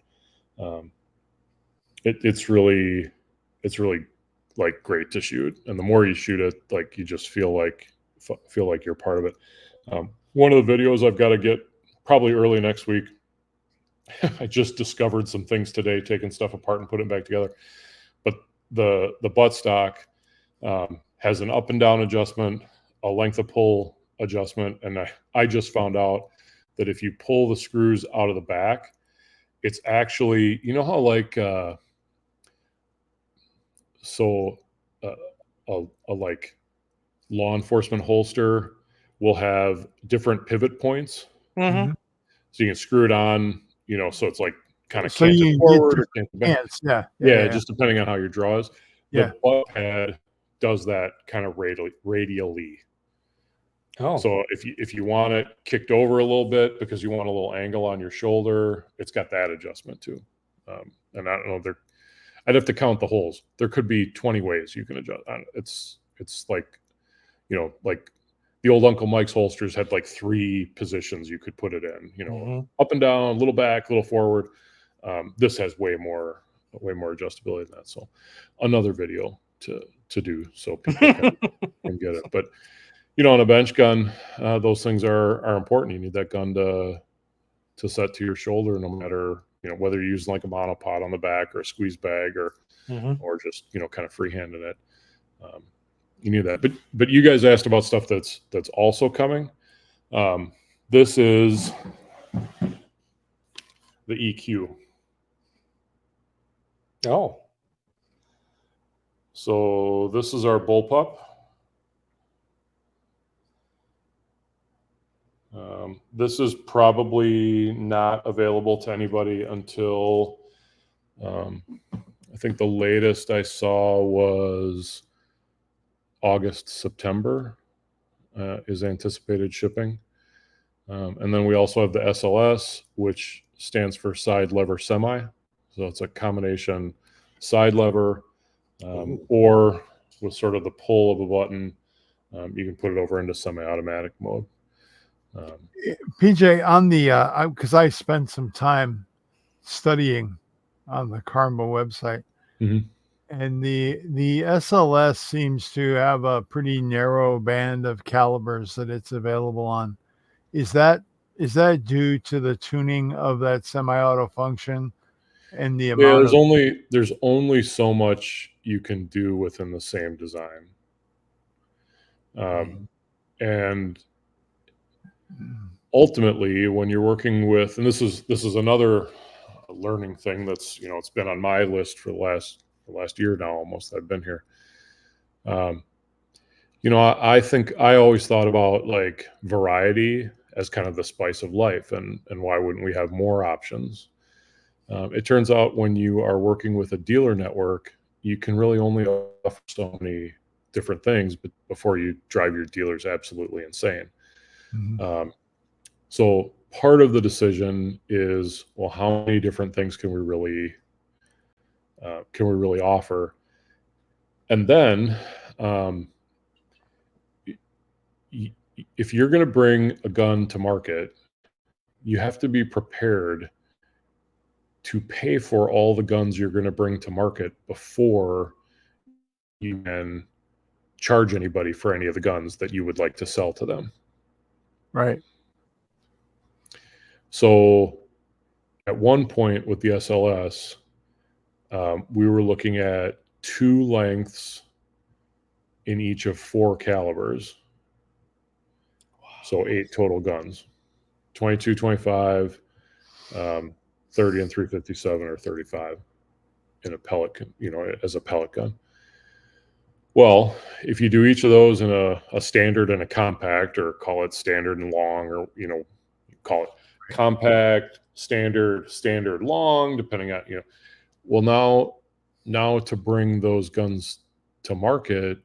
It's really like great to shoot, and the more you shoot it, like you just feel like you're part of it. One of the videos I've got to get probably early next week. I just discovered some things today, taking stuff apart and putting it back together. But the buttstock has an up and down adjustment, a length of pull adjustment, and I just found out that if you pull the screws out of the back, it's actually, you know how like a like law enforcement holster will have different pivot points, Mm-hmm. so you can screw it on. So it's like kind of So you forward or yeah, just depending on how your draw is. Yeah. The butt pad does that kind of radially. Oh. So if you want it kicked over a little bit because you want a little angle on your shoulder, it's got that adjustment too. And I don't know, I'd have to count the holes. There could be 20 ways you can adjust. It's like, like the old Uncle Mike's holsters had like 3 positions you could put it in, up and down, a little back, a little forward. This has way more adjustability than that. So another video to do so people can get it. But, on a bench gun, those things are important. You need that gun to set to your shoulder, no matter, whether you're using like a monopod on the back or a squeeze bag or just, kind of freehanding it. You need that. But you guys asked about stuff that's also coming. This is the EQ. Oh. So this is our bullpup. This is probably not available to anybody until I think the latest I saw was August, September is anticipated shipping. And then we also have the SLS, which stands for side lever semi. So it's a combination side lever or with sort of the pull of a button, you can put it over into semi-automatic mode. PJ, on the because I spent some time studying on the Karma website, and the SLS seems to have a pretty narrow band of calibers that it's available on. Is that due to the tuning of that semi-auto function and the amount there's only so much you can do within the same design, and ultimately, when you're working with, and this is another learning thing that's it's been on my list for the last year now almost. I've been here. I think I always thought about like variety as kind of the spice of life, and why wouldn't we have more options? It turns out when you are working with a dealer network, you can really only offer so many different things, but before you drive your dealers absolutely insane. So part of the decision is, well, how many different things can we really offer? And then if you're going to bring a gun to market, you have to be prepared to pay for all the guns you're going to bring to market before you can charge anybody for any of the guns that you would like to sell to them. Right. So at one point with the SLS, we were looking at 2 lengths in each of 4 calibers. So 8 total guns. 22, 25, 30 and 357 or 35 in a pellet, as a pellet gun. Well, if you do each of those in a standard and a compact, or call it standard and long, or, call it compact, standard, long, depending on, well, now to bring those guns to market,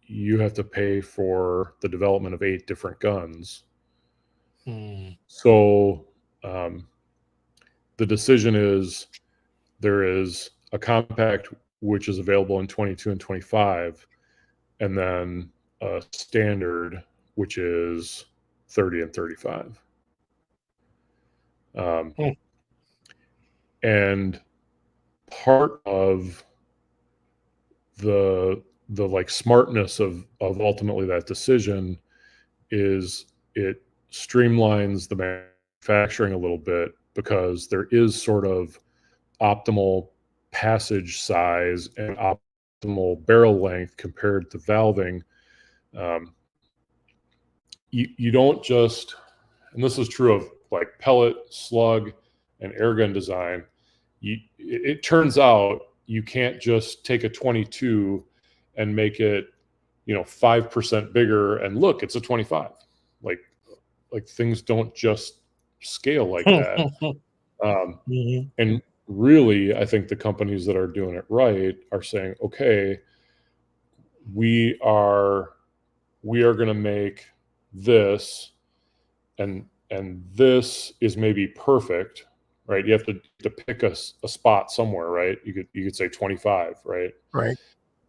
you have to pay for the development of 8 different guns. So the decision is, there is a compact which is available in 22 and 25, and then a standard which is 30 and 35. And part of the like smartness of ultimately that decision is it streamlines the manufacturing a little bit, because there is sort of optimal passage size and optimal barrel length compared to valving. You don't just, and this is true of like pellet, slug, and airgun design, it turns out you can't just take a 22 and make it 5% bigger and look, it's a 25. Like things don't just scale like that. And really, I think the companies that are doing it right are saying, okay, we are going to make this, and this is maybe perfect, right? You have to pick a spot somewhere, right? You could say 25, right? Right.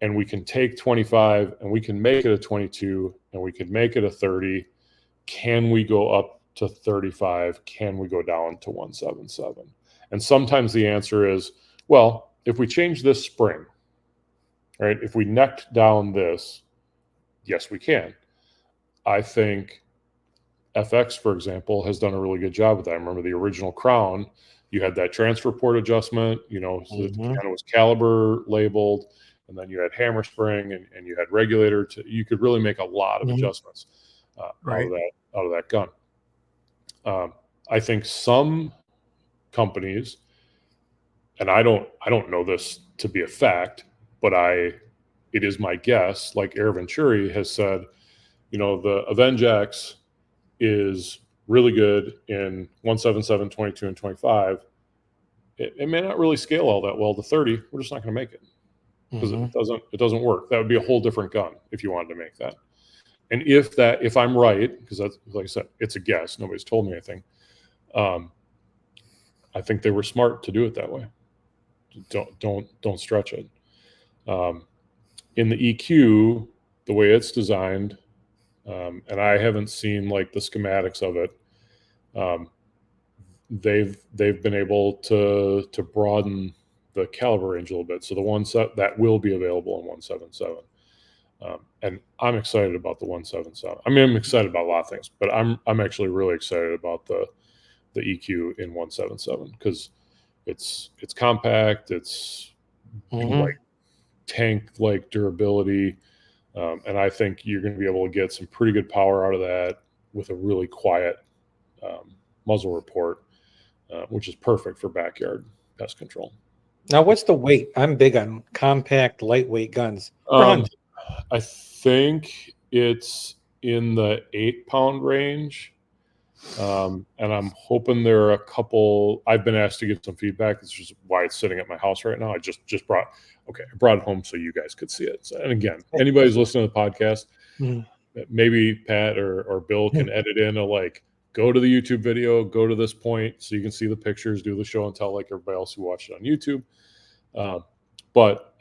And we can take 25 and we can make it a 22 and we can make it a 30. Can we go up to 35? Can we go down to 177? And sometimes the answer is, well, if we change this spring, right? If we necked down this, yes, we can. I think FX, for example, has done a really good job with that. I remember the original Crown, you had that transfer port adjustment, so the piano was caliber labeled, and then you had hammer spring and you had regulator. You could really make a lot of adjustments out of that gun. I think some companies, and I don't know this to be a fact, but it is my guess, like Air Venturi has said, the Avengex is really good in 177, 22, and 25. It may not really scale all that well to 30. We're just not going to make it because it doesn't work. That would be a whole different gun if you wanted to make that. And if I'm right, because that's, like I said, it's a guess. Nobody's told me anything. I think they were smart to do it that way. Don't stretch it. In the EQ, the way it's designed, and I haven't seen like the schematics of it. They've been able to broaden the caliber range a little bit. So the one set that will be available in 177. And I'm excited about the 177. I mean, I'm excited about a lot of things, but I'm actually really excited about the EQ in 177 because it's compact, it's like tank-like durability, and I think you're going to be able to get some pretty good power out of that with a really quiet muzzle report, which is perfect for backyard pest control. Now, what's the weight? I'm big on compact, lightweight guns. I think it's in the 8-pound range. And I'm hoping there are a couple. I've been asked to give some feedback. It's just why it's sitting at my house right now. I just brought it home so you guys could see it. So, and again, anybody who's listening to the podcast, maybe Pat or Bill can edit in go to the YouTube video, go to this point so you can see the pictures, do the show and tell like everybody else who watched it on YouTube. But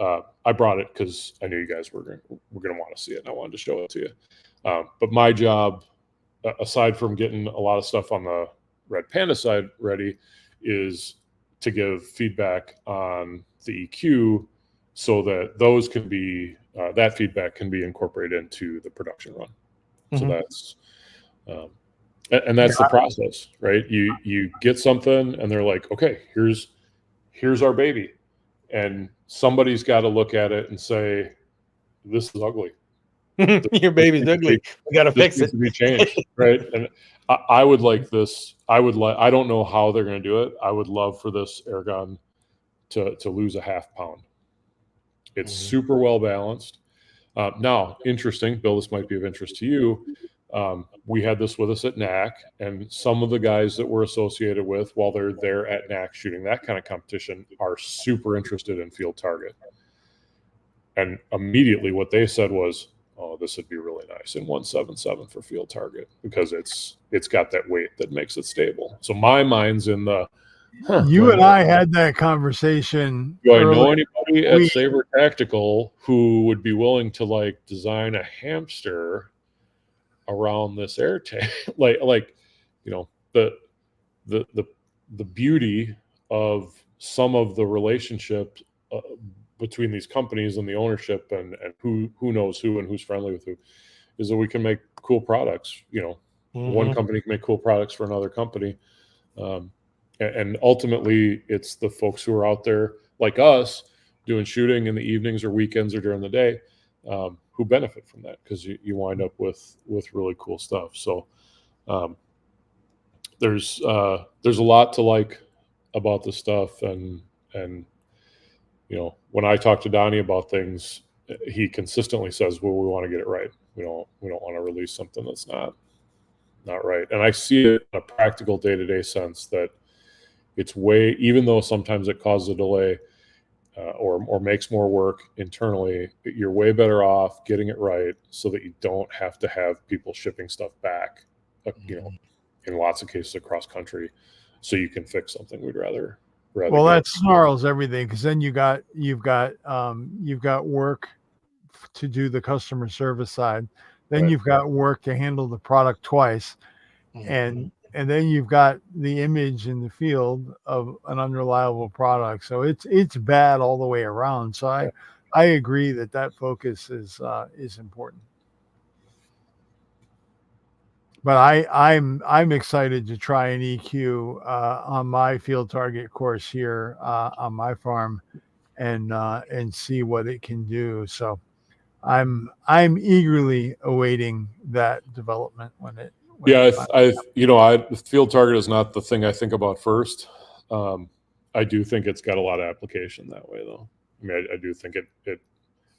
I brought it because I knew you guys were going to want to see it, and I wanted to show it to you. But my job, aside from getting a lot of stuff on the Red Panda side ready, is to give feedback on the EQ so that those can be that feedback can be incorporated into the production run. So that's and that's the process, right? You get something and they're like, okay, here's our baby, and somebody's got to look at it and say, this is ugly. Your baby's ugly. We got to fix needs it. to be changed, right? And I would like this. I don't know how they're going to do it. I would love for this air gun to lose a half pound. It's super well balanced. Now, interesting, Bill, this might be of interest to you. We had this with us at NAC, and some of the guys that we're associated with while they're there at NAC shooting that kind of competition are super interested in field target. And immediately what they said was, oh, this would be really nice in 177 for field target because it's got that weight that makes it stable. So my mind's in the you and I had that conversation. Do I know anybody at Saber Tactical who would be willing to like design a hamster around this air tank? like you know, the beauty of some of the relationship between these companies and the ownership and who knows who and who's friendly with who is that we can make cool products. You know, one company can make cool products for another company. And ultimately, it's the folks who are out there like us doing shooting in the evenings or weekends or during the day who benefit from that because you wind up with really cool stuff. So there's a lot to like about this stuff, and you know, when I talk to Donnie about things, he consistently says, "Well, we want to get it right. We don't want to release something that's not right." And I see it in a practical day-to-day sense that it's even though sometimes it causes a delay or makes more work internally, you're way better off getting it right so that you don't have to have people shipping stuff back, you know, in lots of cases across country, so you can fix something. We'd rather. Well, that snarls everything because then you've got work to do the customer service side, then you've got work to handle the product twice, and then you've got the image in the field of an unreliable product. So it's bad all the way around. So I agree that focus is important. But I'm excited to try an EQ on my field target course here on my farm and see what it can do. So I'm eagerly awaiting that development when it. Field target is not the thing I think about first. I do think it's got a lot of application that way, though. I mean, I do think it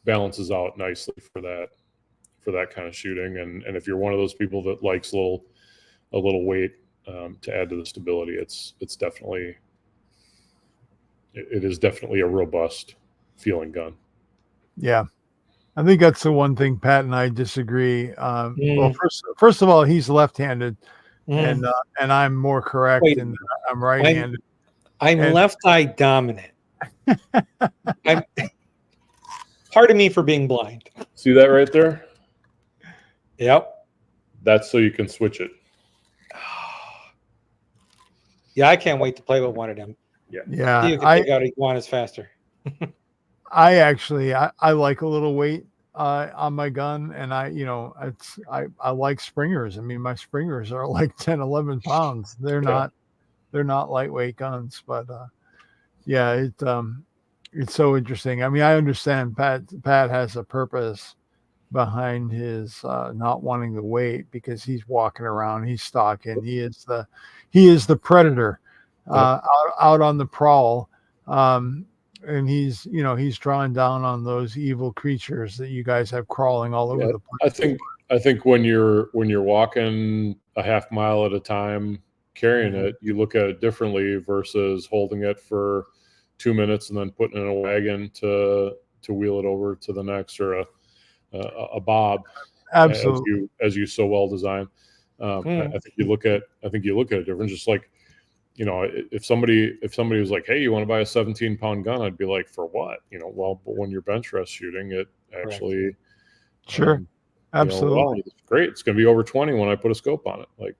balances out nicely for that kind of shooting. And if you're one of those people that likes a little weight to add to the stability, it is definitely a robust feeling gun. Yeah. I think that's the one thing Pat and I disagree. Well, first of all, he's left-handed, and I'm more correct, and I'm right-handed. I'm left eye dominant. Pardon me for being blind. See that right there? Yep. That's so you can switch it. Yeah, I can't wait to play with one of them. Yeah. You can take out iguanas faster. I like a little weight on my gun, and I like springers. I mean, my springers are like 10, 11 pounds. They're not lightweight guns, but it's so interesting. I mean, I understand Pat has a purpose behind his not wanting the weight because he's walking around, he's stalking, he is the predator out on the prowl. And he's drawing down on those evil creatures that you guys have crawling all over the place. I think when you're walking a half mile at a time carrying it, you look at it differently versus holding it for 2 minutes and then putting it in a wagon to wheel it over to the next, or a bob. Absolutely, as you so well design. I think you look at it different. Just like, you know, if somebody was like, "Hey, you want to buy a 17-pound gun?" I'd be like, "For what?" You know, well, but when you're bench-rest shooting, it actually, sure, absolutely, well, it's great. It's going to be over 20 when I put a score on it. Like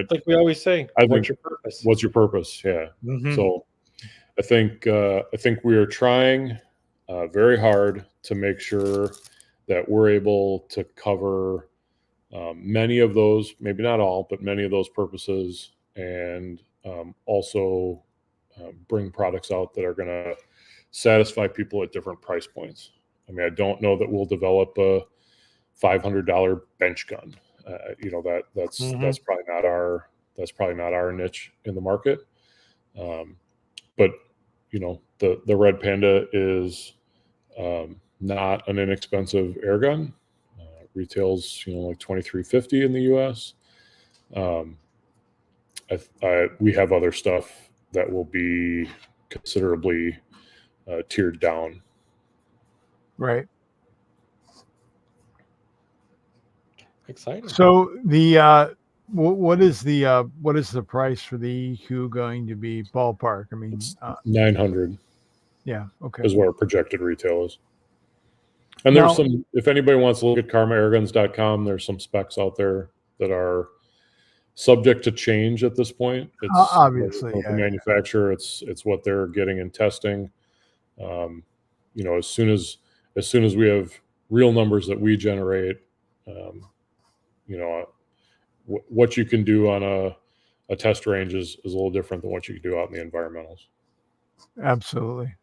like we always say, what's your purpose? What's your purpose? Yeah. So, I think we are trying very hard to make sure that we're able to cover many of those, maybe not all, but many of those purposes. And also bring products out that are going to satisfy people at different price points. I mean, I don't know that we'll develop $500 bench gun. That's probably not our niche in the market. But the Red Panda is not an inexpensive air gun. Retails like $2,350 in the US. We have other stuff that will be considerably tiered down. Right. Exciting. So the what is the price for the EQ going to be ballpark? I mean, It's $900. Yeah. Okay. Is what our projected retail is. And there's if anybody wants to look at karmaairguns.com, there's some specs out there that are subject to change at this point. It's obviously the manufacturer. It's what they're getting in testing. As soon as we have real numbers that we generate, what you can do on a test range is a little different than what you can do out in the environmentals. Absolutely.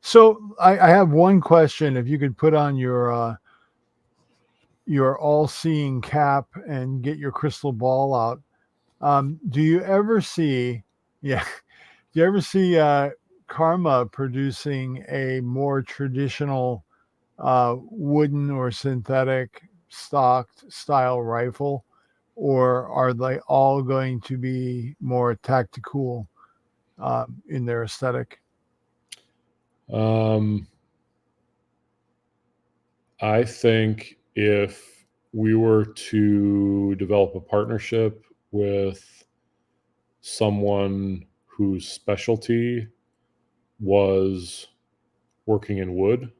So I have one question. If you could put on your all-seeing cap and get your crystal ball out, do you ever see Karma producing a more traditional wooden or synthetic stocked style rifle, or are they all going to be more tactical in their aesthetic? I think if we were to develop a partnership with someone whose specialty was working in wood,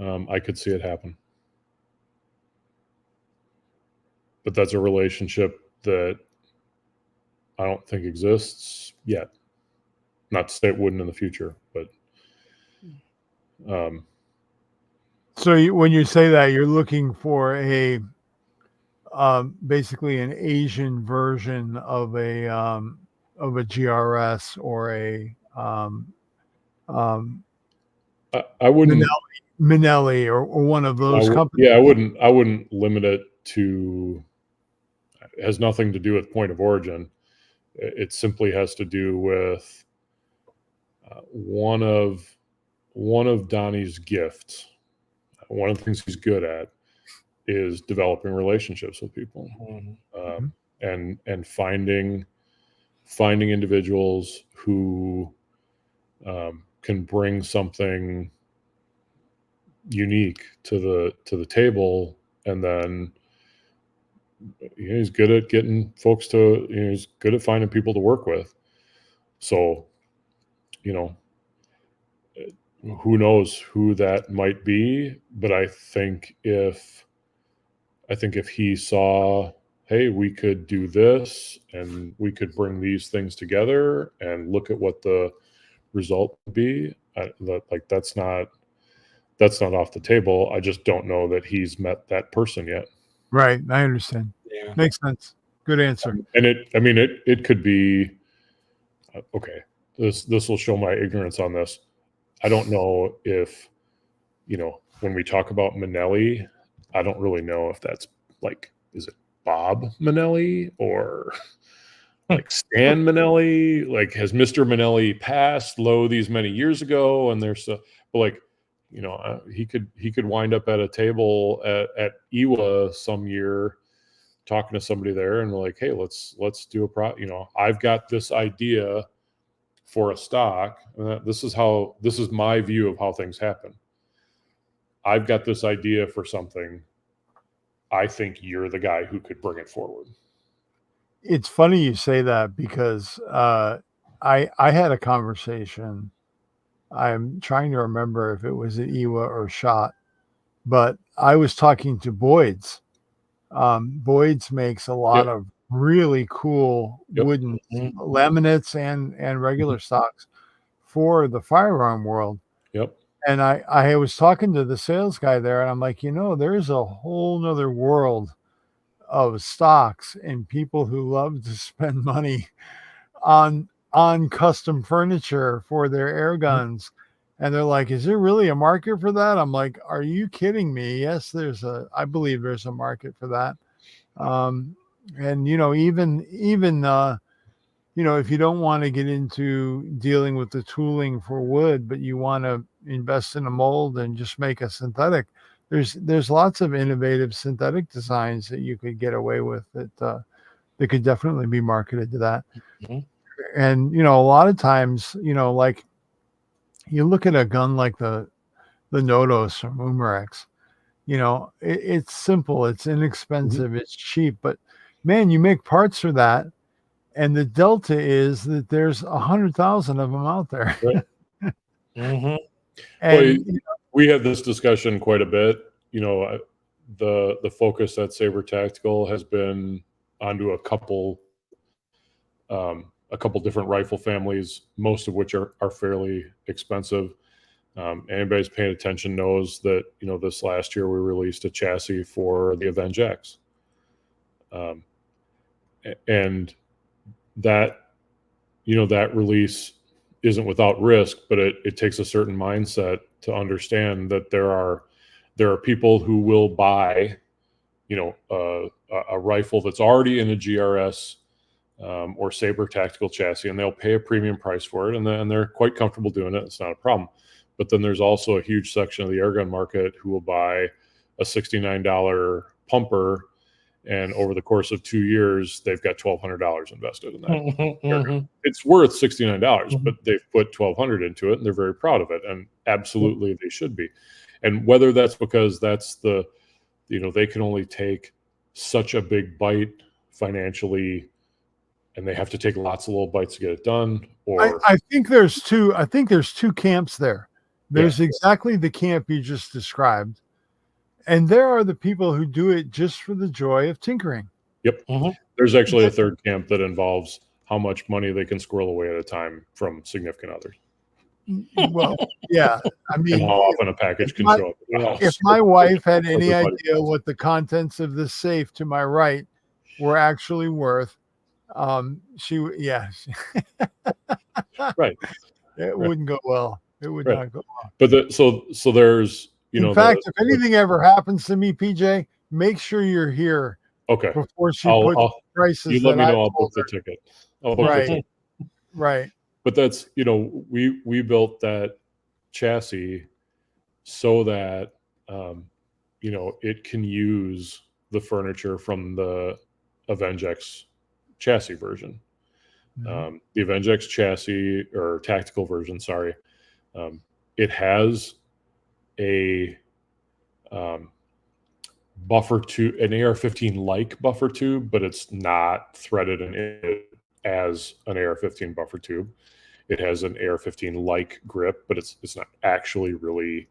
I could see it happen. But that's a relationship that I don't think exists yet. Not to say it wouldn't in the future, but so when you say that, you're looking for a basically an Asian version of a GRS or a I wouldn't Minelli or one of those companies. Yeah, I wouldn't limit it to. It has nothing to do with point of origin. It simply has to do with one of Donnie's gifts. One of the things he's good at is developing relationships with people, and finding individuals who can bring something unique to the table, and then he's good at getting folks to. He's good at finding people to work with. So, who knows who that might be? But I think if he saw, hey, we could do this and we could bring these things together and look at what the result would be, that's not off the table. I just don't know that he's met that person yet. Right. I understand. Yeah. Makes sense. Good answer. And it could be, okay, this will show my ignorance on this. I don't know if, when we talk about Minelli, I don't really know if that's is it Bob Minelli or Stan Minelli? Has Mr. Minelli passed these many years ago? And there's he could wind up at a table at IWA some year talking to somebody there and hey, let's do I've got this idea for a stock. This is my view of how things happen. I've got this idea for something. I think you're the guy who could bring it forward. It's funny you say that because I had a conversation. I'm trying to remember if it was at IWA or SHOT, but I was talking to Boyd's. Boyd's makes a lot of really cool wooden laminates and regular stocks for the firearm world. Yep. And I was talking to the sales guy there, and I'm like, there's a whole nother world of stocks and people who love to spend money on custom furniture for their air guns. And they're like, is there really a market for that? I'm like, are you kidding me? Yes, I believe there's a market for that. And, even, if you don't want to get into dealing with the tooling for wood, but you want to invest in a mold and just make a synthetic, there's lots of innovative synthetic designs that you could get away with that could definitely be marketed to that. Mm-hmm. And, a lot of times, like you look at a gun like the Nodos from Umarex, it's simple, it's inexpensive, it's cheap, but man, you make parts for that. And the delta is that there's 100,000 of them out there. Right. Mm-hmm. And well, we had this discussion quite a bit. The focus at Saber Tactical has been onto a couple different rifle families, most of which are fairly expensive. Anybody's paying attention knows that, this last year we released a chassis for the Avenge X. And that, that release isn't without risk, but it takes a certain mindset to understand that there are people who will buy, a rifle that's already in a GRS or Saber Tactical chassis, and they'll pay a premium price for it, and they're quite comfortable doing it. It's not a problem. But then there's also a huge section of the airgun market who will buy a $69 pumper, and over the course of 2 years, they've got $1,200 invested in that. Mm-hmm. It's worth $69, but they've put $1,200 into it, and they're very proud of it, and absolutely they should be. And whether that's because that's they can only take such a big bite financially, and they have to take lots of little bites to get it done. Or I think there's two camps there. There's exactly the camp you just described. And there are the people who do it just for the joy of tinkering. Yep. Mm-hmm. There's actually a third camp that involves how much money they can squirrel away at a time from significant others. Well, yeah. I mean, and how often a package can show up at the house. If my wife had any idea what the contents of this safe to my right were actually worth, she would, right. It wouldn't go well. It would not go well. But so there's, in fact, if anything ever happens to me, PJ, make sure you're here. Okay. Before she puts prices. You let me know. I'll book the ticket. Right. But that's, we built that chassis so that, it can use the furniture from the Avenge X chassis version. The Avenge X chassis or tactical version, sorry. It has a buffer tube, an AR-15 like buffer tube, but it's not threaded in it as an AR-15 buffer tube. It has an AR-15 like grip, but it's not actually really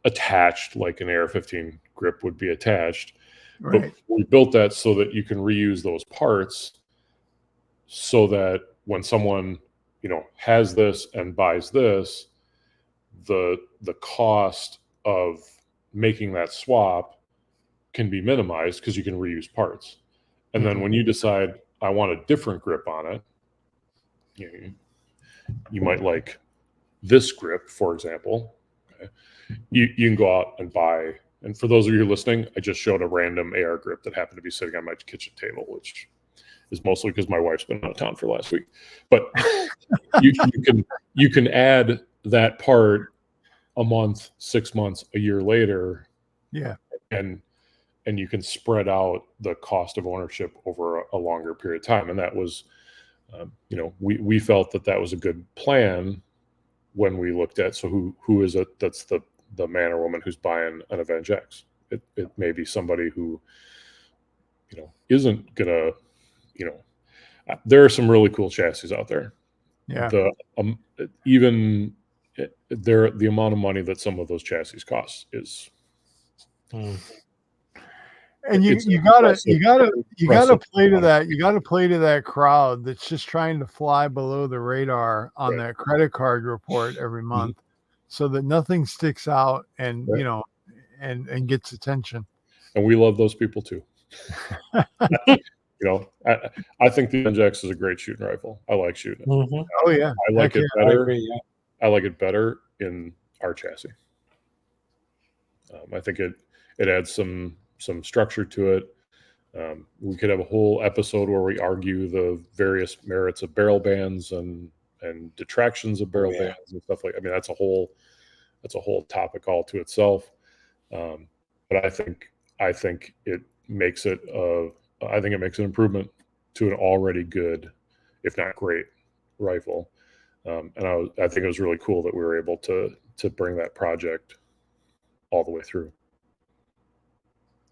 attached like an AR-15 grip would be attached. Right. But we built that so that you can reuse those parts, so that when someone has this and buys this, the cost of making that swap can be minimized because you can reuse parts. And then when you decide I want a different grip on it, you might like this grip, for example. Okay. You can go out and buy. And for those of you listening, I just showed a random AR grip that happened to be sitting on my kitchen table, which is mostly because my wife's been out of town for last week. But you can add that part a month, 6 months, a year later. Yeah. And you can spread out the cost of ownership over a longer period of time. And that was, we felt that was a good plan when we looked at, so who is it that's the man or woman who's buying an Avenge X. It may be somebody who, isn't gonna, there are some really cool chassis out there. Yeah. Even the amount of money that some of those chassis cost is. And you gotta play to that. You gotta play to that crowd that's just trying to fly below the radar on that credit card report every month, so that nothing sticks out and and gets attention. And we love those people too. I think the Avenge X is a great shooting rifle. I like shooting it. Oh yeah, I like it better. I like it better in our chassis. I think it adds some structure to it. We could have a whole episode where we argue the various merits of barrel bands and detractions of barrel bands and stuff like. I mean, that's a whole topic all to itself. But I think it makes it an improvement to an already good, if not great, rifle. And I think it was really cool that we were able to bring that project all the way through.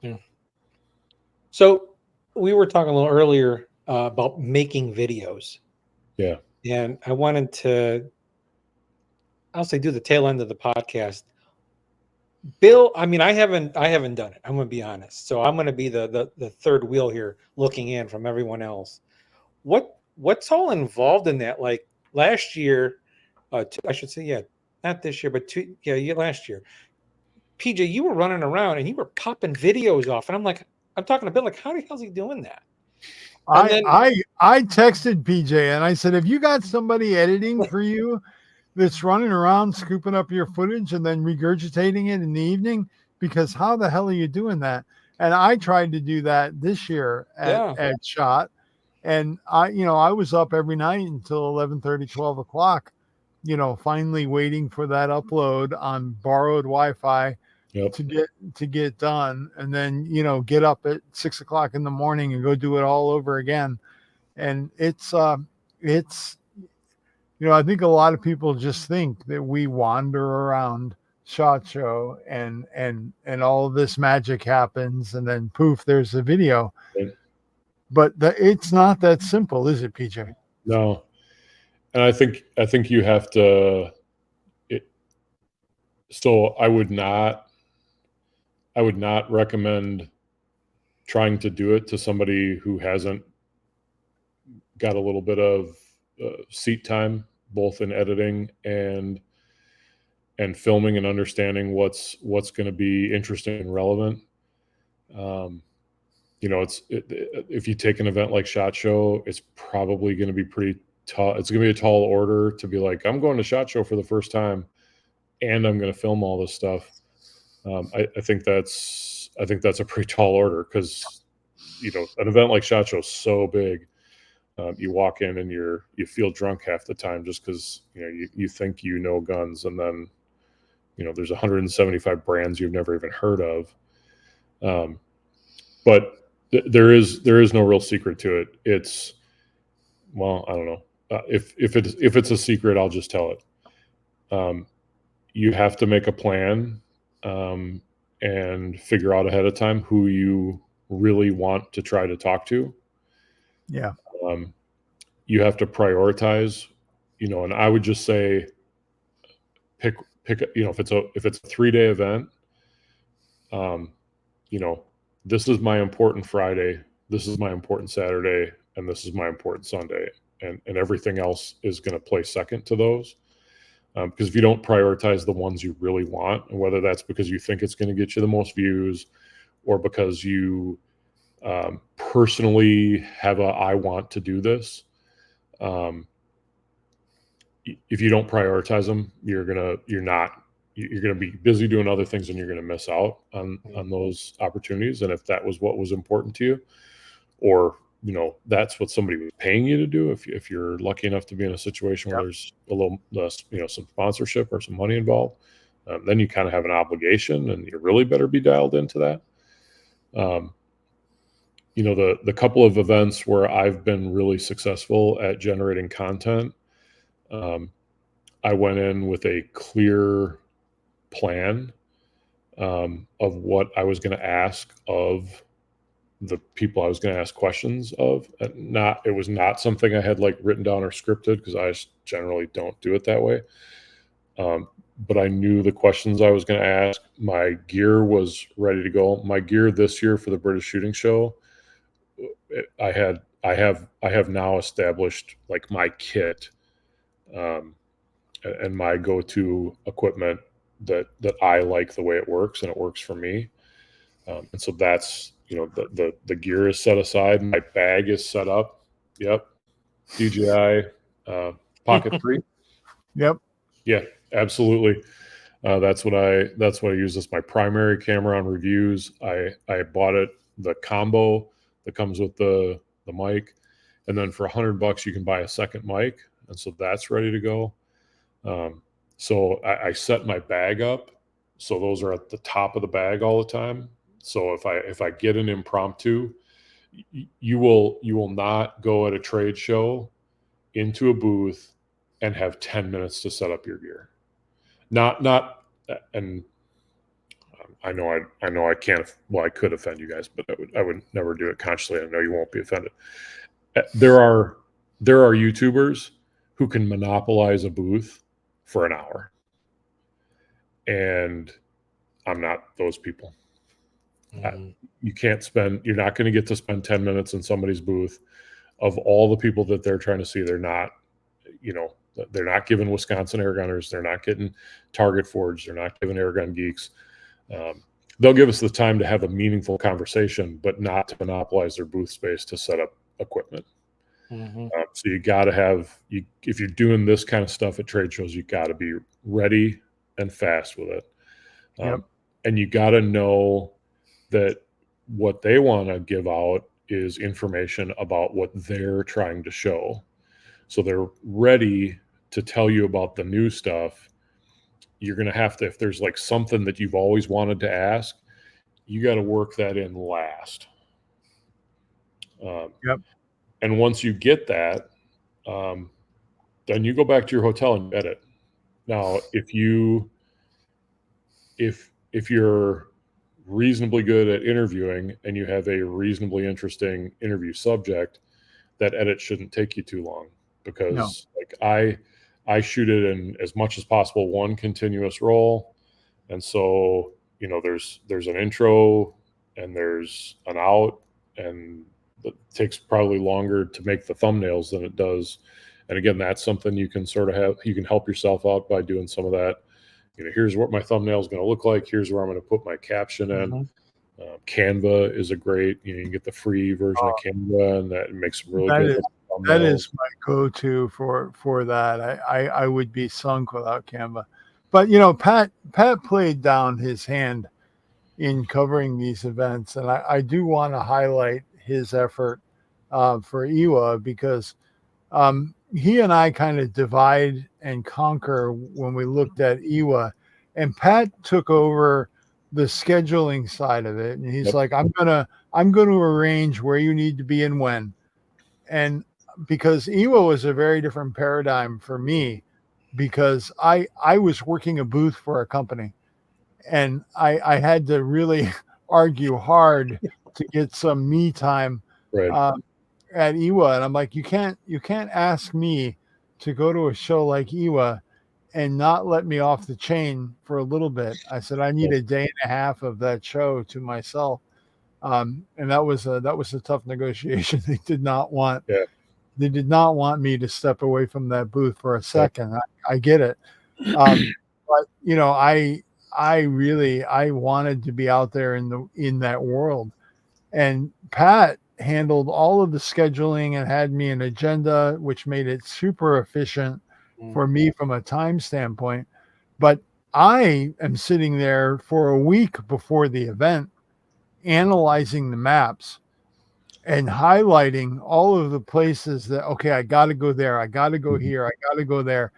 Yeah. So we were talking a little earlier about making videos. Yeah. And I wanted to, I'll say, do the tail end of the podcast. Bill, I mean, I haven't done it. I'm going to be honest. So I'm going to be the third wheel here, looking in from everyone else. What's all involved in that? Like last year, I should say, yeah, not this year, but last year. PJ, you were running around and you were popping videos off, and I'm talking to Bill, like, how the hell's he doing that? I texted PJ and I said, have you got somebody editing for you that's running around scooping up your footage and then regurgitating it in the evening? Because how the hell are you doing that? And I tried to do that this year at SHOT. And I was up every night until 11:30, 12 o'clock, finally waiting for that upload on borrowed Wi-Fi to get done, and then get up at 6 o'clock in the morning and go do it all over again. And it's I think a lot of people just think that we wander around SHOT Show and all of this magic happens and then poof, there's a video. But it's not that simple, is it, PJ? No. And I think you have to. So I would not recommend trying to do it to somebody who hasn't got a little bit of seat time, both in editing and filming and understanding what's going to be interesting and relevant. If you take an event like SHOT Show, it's probably going to be pretty tall. It's going to be a tall order to be like, I'm going to SHOT Show for the first time, and I'm going to film all this stuff. I think that's a pretty tall order because an event like SHOT Show is so big. You walk in and you feel drunk half the time just because you think guns, and then there's 175 brands you've never even heard of. But there is no real secret to it. It's, well, I don't know. If it's a secret, I'll just tell it. You have to make a plan and figure out ahead of time who you really want to try to talk to. Yeah. You have to prioritize, and I would just say pick, if it's a 3-day event, this is my important Friday, this is my important Saturday, and this is my important Sunday. And everything else is going to play second to those. Because if you don't prioritize the ones you really want, and whether that's because you think it's going to get you the most views or because you personally have I want to do this, if you don't prioritize them, you're going to be busy doing other things and you're going to miss out on those opportunities. And if that was what was important to you, or that's what somebody was paying you to do, if you're lucky enough to be in a situation where there's a little less, some sponsorship or some money involved, then you kind of have an obligation, and you really better be dialed into that. The couple of events where I've been really successful at generating content, I went in with a clear plan of what I was going to ask of the people I was going to ask questions of. It was not something I had written down or scripted, because I generally don't do it that way. But I knew the questions I was going to ask. My gear was ready to go. My gear this year for the British Shooting Show, I have now established my kit and my go-to equipment that I like the way it works, and it works for me. And so that's, the gear is set aside. My bag is set up. Yep. DJI pocket free. Yep. Yeah, absolutely. That's what I use as my primary camera on reviews. I bought it, the combo that comes with the mic, and then for $100 you can buy a second mic, and so that's ready to go. So I set my bag up so those are at the top of the bag all the time. So if I get an impromptu, you will not go at a trade show into a booth and have 10 minutes to set up your gear. Not, and I know I can't. Well, I could offend you guys, but I would never do it consciously. I know you won't be offended. There are YouTubers who can monopolize a booth for an hour, and I'm not those people. You're not going to get to spend 10 minutes in somebody's booth. Of all the people that they're trying to see, they're not giving Wisconsin Airgunners, they're not getting Target Forge, they're not giving Airgun Geeks. They'll give us the time to have a meaningful conversation, but not to monopolize their booth space to set up equipment. So you got to have, if you're doing this kind of stuff at trade shows, you got to be ready and fast with it. And you got to know that what they want to give out is information about what they're trying to show. So they're ready to tell you about the new stuff. You're going to have to, if there's like something that you've always wanted to ask, you got to work that in last. And once you get that, then you go back to your hotel and edit. Now, if you're reasonably good at interviewing and you have a reasonably interesting interview subject, that edit shouldn't take you too long, because like I shoot it in as much as possible one continuous roll, and so there's an intro and there's an out, and it takes probably longer to make the thumbnails than it does. And again, that's something you can help yourself out by doing some of that. Here's what my thumbnail is going to look like. Here's where I'm going to put my caption in. Canva is a great, you can get the free version of Canva, and that makes some really good thumbnails. That is my go-to for that. I would be sunk without Canva. But, Pat played down his hand in covering these events. And I do want to highlight his effort for IWA, because he and I kind of divide and conquer when we looked at IWA, and Pat took over the scheduling side of it. And he's like, I'm going to arrange where you need to be and when. And because IWA was a very different paradigm for me, because I was working a booth for a company, and I had to really argue hard to get some me time at IWA. And I'm like, you can't ask me to go to a show like IWA and not let me off the chain for a little bit. I said, I need a day and a half of that show to myself. And that was a tough negotiation. They did not want me to step away from that booth for a second. I get it. But I wanted to be out there in that world. And Pat handled all of the scheduling and had me an agenda, which made it super efficient for me from a time standpoint. But I am sitting there for a week before the event, analyzing the maps and highlighting all of the places that, okay, I got to go there, I got to go here, I got to go there,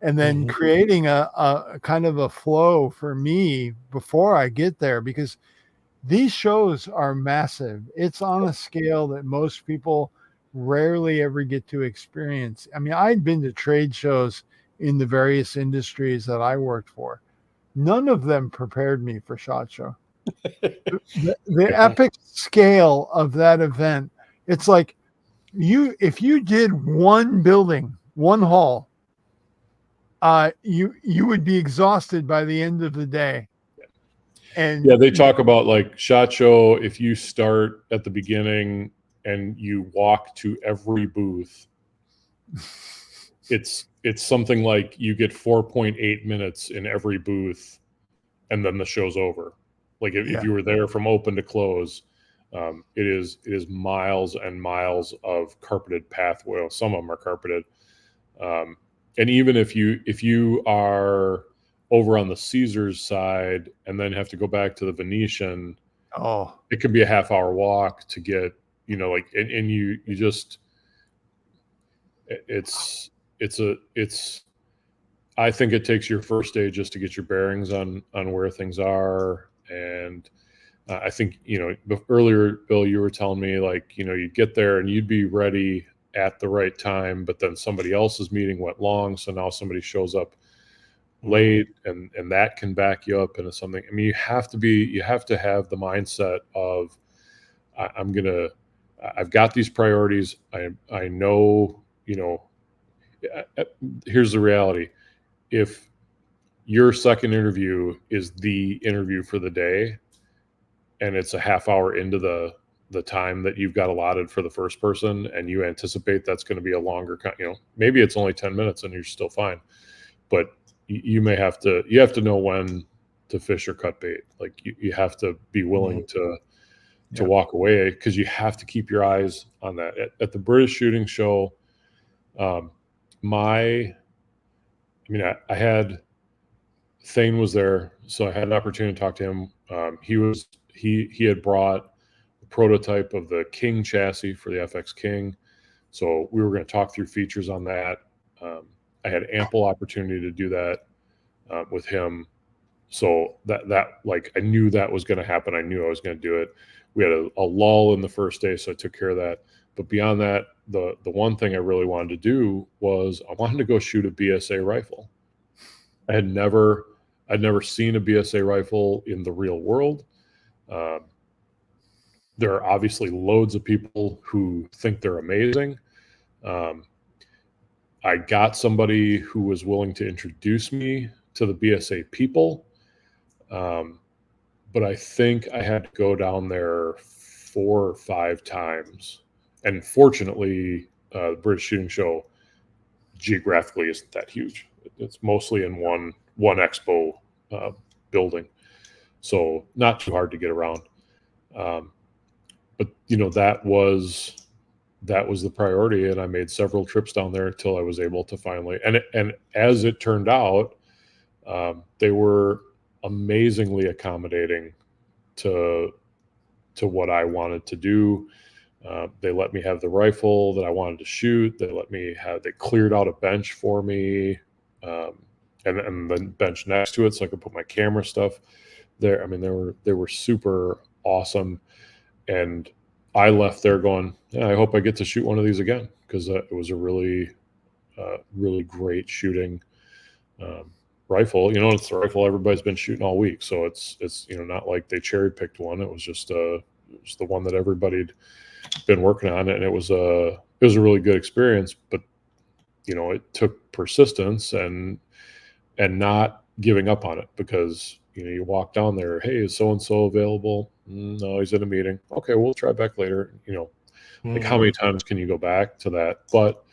and then creating a kind of a flow for me before I get there, because these shows are massive. It's on a scale that most people rarely ever get to experience. I mean, I'd been to trade shows in the various industries that I worked for. None of them prepared me for SHOT Show. The epic scale of that event, it's like if you did one building, one hall, you would be exhausted by the end of the day. And they talk about like SHOT Show, if you start at the beginning and you walk to every booth, it's something like you get 4.8 minutes in every booth, and then the show's over. Like if you were there from open to close, it is miles and miles of carpeted pathway. Well, some of them are carpeted, even if you are over on the Caesars side and then have to go back to the Venetian, it could be a half-hour walk to get, like, and you just, I think it takes your first day just to get your bearings on where things are. And I think, earlier, Bill, you were telling me, like, you'd get there and you'd be ready at the right time, but then somebody else's meeting went long. So now somebody shows up late, and that can back you up into something. I mean, you have to have the mindset of, I've got these priorities. I know, here's the reality. If your second interview is the interview for the day, and it's a half hour into the time that you've got allotted for the first person, and you anticipate that's going to be a longer, maybe it's only 10 minutes and you're still fine, but you have to know when to fish or cut bait. Like, you have to be willing to walk away, because you have to keep your eyes on that. At the British Shooting Show, I had Thane was there, so I had an opportunity to talk to him. He had brought a prototype of the King chassis for the FX King, so we were going to talk through features on that. I had ample opportunity to do that with him, so that like, I knew that was going to happen. I knew I was going to do it. We had a lull in the first day, so I took care of that. But beyond that, the one thing I really wanted to do was I wanted to go shoot a BSA rifle. I'd never seen a BSA rifle in the real world. There are obviously loads of people who think they're amazing. I got somebody who was willing to introduce me to the BSA people. But I think I had to go down there 4 or 5 times. And fortunately, the British Shooting Show geographically isn't that huge. It's mostly in one expo building, so not too hard to get around. But that was the priority, and I made several trips down there until I was able to finally. And as it turned out, they were amazingly accommodating to what I wanted to do. They let me have the rifle that I wanted to shoot. They cleared out a bench for me, and the bench next to it, so I could put my camera stuff there. I mean, they were super awesome, and I left there going, yeah, I hope I get to shoot one of these again, because it was a really, really great shooting rifle. It's the rifle everybody's been shooting all week, so it's not like they cherry picked one. It was just the one that everybody'd been working on, and it was a really good experience. But it took persistence and not giving up on it, because you walk down there, hey, is so and so available? No, he's in a meeting. Okay, we'll try back later. Like, how many times can you go back to that? But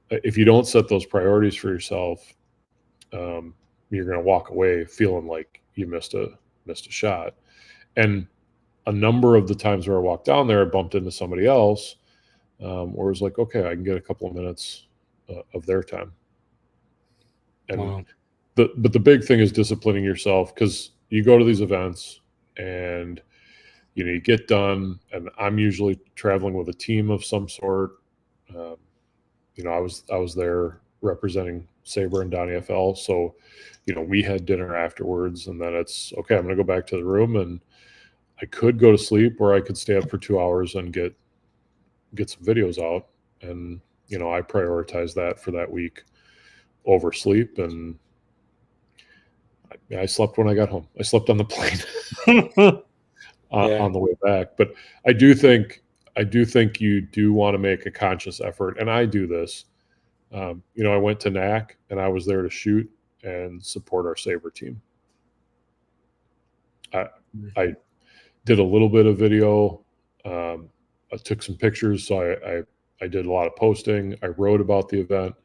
if you don't set those priorities for yourself, you're going to walk away feeling like you missed a shot. And a number of the times where I walked down there, I bumped into somebody else, where it was like, okay, I can get a couple of minutes of their time. And wow. But the big thing is disciplining yourself, because you go to these events and you get done, and I'm usually traveling with a team of some sort. I was there representing Sabre and Donnie FL, so we had dinner afterwards, and then it's okay, I'm going to go back to the room, and I could go to sleep, or I could stay up for 2 hours and get some videos out. And I prioritize that for that week over sleep. And I slept when I got home. I slept on the plane on the way back. But I do think you do want to make a conscious effort, and I do this. I went to NAC, and I was there to shoot and support our Sabre team. I did a little bit of video. I took some pictures, so I did a lot of posting. I wrote about the event,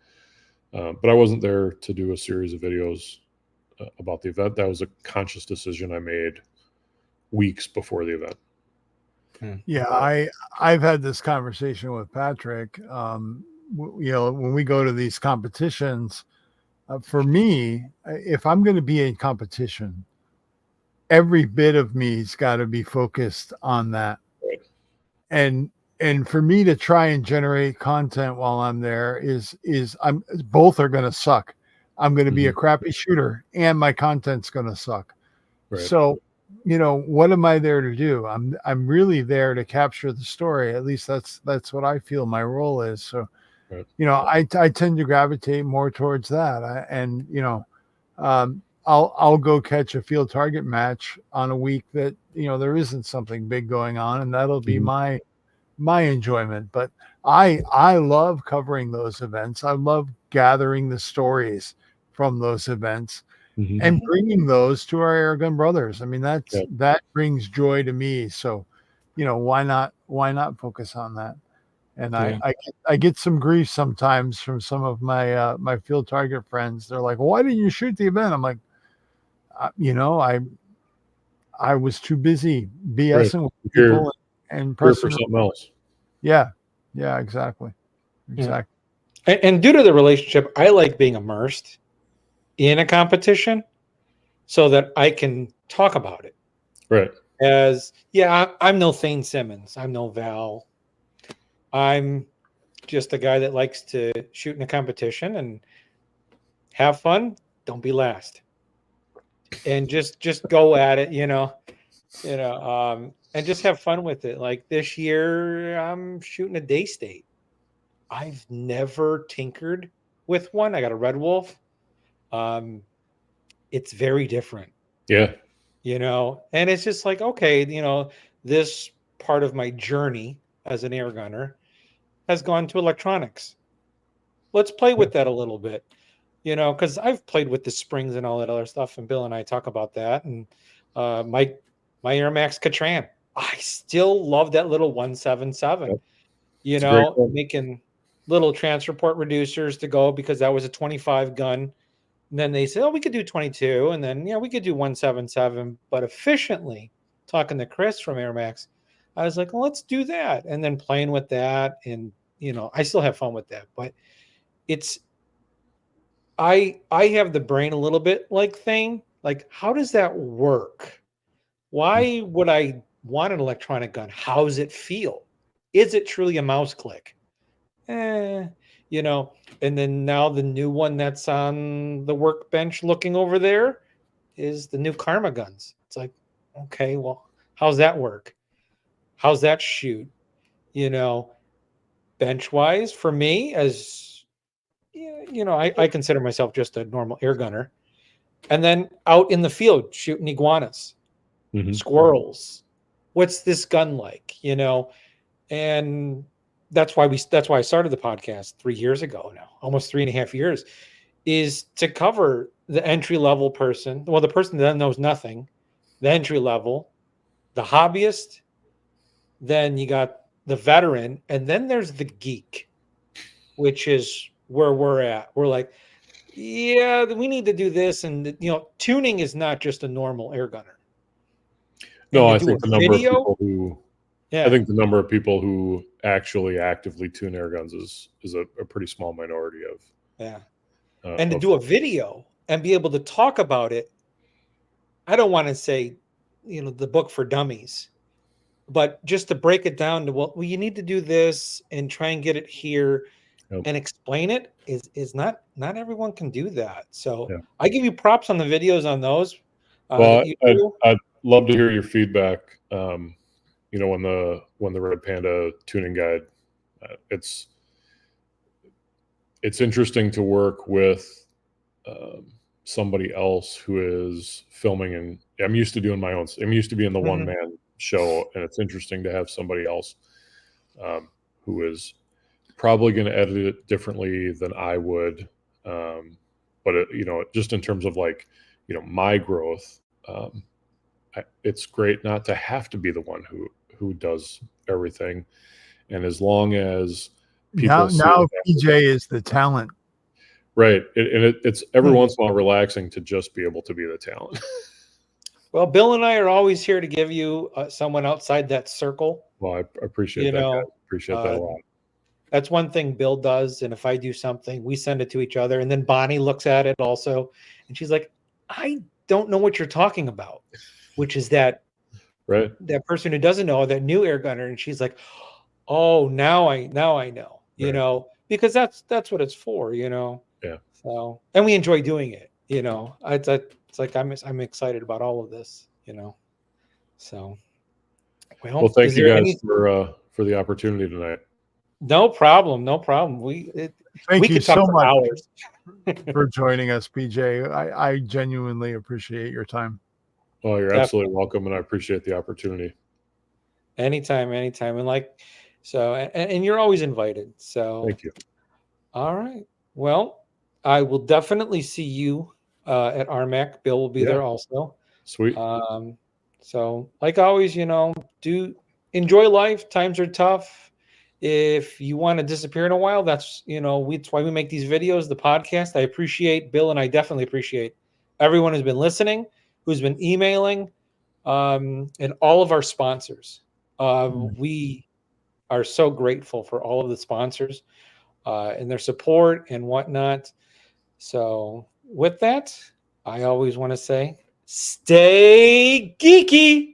but I wasn't there to do a series of videos about the event. That was a conscious decision I made weeks before the event. Yeah, I've had this conversation with Patrick. When we go to these competitions, For me, if I'm going to be in competition, every bit of me's got to be focused on that. Right. And for me to try and generate content while I'm there is both are going to suck. I'm going to be a crappy shooter and my content's going to suck. Right. So, what am I there to do? I'm really there to capture the story. At least that's what I feel my role is. So, right. I tend to gravitate more towards that. I'll go catch a field target match on a week that, there isn't something big going on, and that'll be my enjoyment. But I love covering those events. I love gathering the stories from those events and bringing those to our Airgun brothers. I mean, that brings joy to me. So, why not focus on that? And I get some grief sometimes from some of my my field target friends. They're like, "Why didn't you shoot the event?" I'm like, I was too busy BSing with people and pressing for something else. Yeah, exactly. Yeah. And due to the relationship, I like being immersed in a competition so that I can talk about it. Right. I'm no Thane Simmons. I'm no Val. I'm just a guy that likes to shoot in a competition and have fun. Don't be last. And just go at it, and just have fun with it. Like this year, I'm shooting a day state. I've never tinkered with one. I got a Red Wolf. It's very different. Yeah. And it's just like, okay, this part of my journey as an air gunner has gone to electronics. Let's play with that a little bit, because I've played with the springs and all that other stuff, and Bill and I talk about that. And my Air Max Catran, I still love that little 177. Making little transfer port reducers to go because that was a 25 gun. And then they said, we could do 22, and then we could do 177, but efficiently. Talking to Chris from Air Max, I was like, well, let's do that, and then playing with that, and I still have fun with that, but it's I have the brain a little bit like Thane. Like, how does that work? Why would I want an electronic gun? How does it feel? Is it truly a mouse click? And then now the new one that's on the workbench looking over there is the new Karma guns. It's like, okay, well, how's that work? How's that shoot? Bench wise for me, as I consider myself just a normal air gunner. And then out in the field shooting iguanas, squirrels. What's this gun like? And that's why I started the podcast 3 years ago now, almost 3.5 years, is to cover the entry level person. Well, the person that knows nothing, the entry level, the hobbyist, then you got the veteran, and then there's the geek, which is where we're at. We're like, yeah, we need to do this. And, tuning is not just a normal air gunner. No, I think the number of people who actually actively tune air guns is a pretty small minority of. Yeah. And to do a video and be able to talk about it, I don't want to say, the book for dummies, but just to break it down to, well, you need to do this and try and get it here and explain it is not everyone can do that. So I give you props on the videos on those. Well, I'd love to hear your feedback. When the Red Panda tuning guide, it's interesting to work with somebody else who is filming, and I'm used to doing my own. I'm used to being the one man show, and it's interesting to have somebody else who is probably going to edit it differently than I would. But just in terms of my growth, it's great not to have to be the one who does everything. And as long as people now PJ is the talent, right? It's every once in a while relaxing to just be able to be the talent. Well, Bill and I are always here to give you someone outside that circle. Well, I appreciate that. Appreciate that a lot. That's one thing Bill does. And if I do something, we send it to each other. And then Bonnie looks at it also. And she's like, I don't know what you're talking about, which is that person who doesn't know, that new Airgunner. And she's like, oh, now I know, you know, because that's what it's for, you know? Yeah. So, and we enjoy doing it, you know, it's like, I'm excited about all of this, you know? So, well, thank you guys for the opportunity tonight. No problem. No problem. We could talk so for much hours for joining us, PJ. I genuinely appreciate your time. Oh, you're absolutely welcome. And I appreciate the opportunity. Anytime. And and you're always invited. So thank you. All right. Well, I will definitely see you at RMAC. Bill will be there also. Sweet. So like always, you know, do enjoy life. Times are tough. If you want to disappear in a while, that's, you know, that's why we make these videos, the podcast. I appreciate Bill, and I definitely appreciate everyone who's been listening, who's been emailing, and all of our sponsors. We are so grateful for all of the sponsors and their support and whatnot. So with that, I always want to say, stay geeky.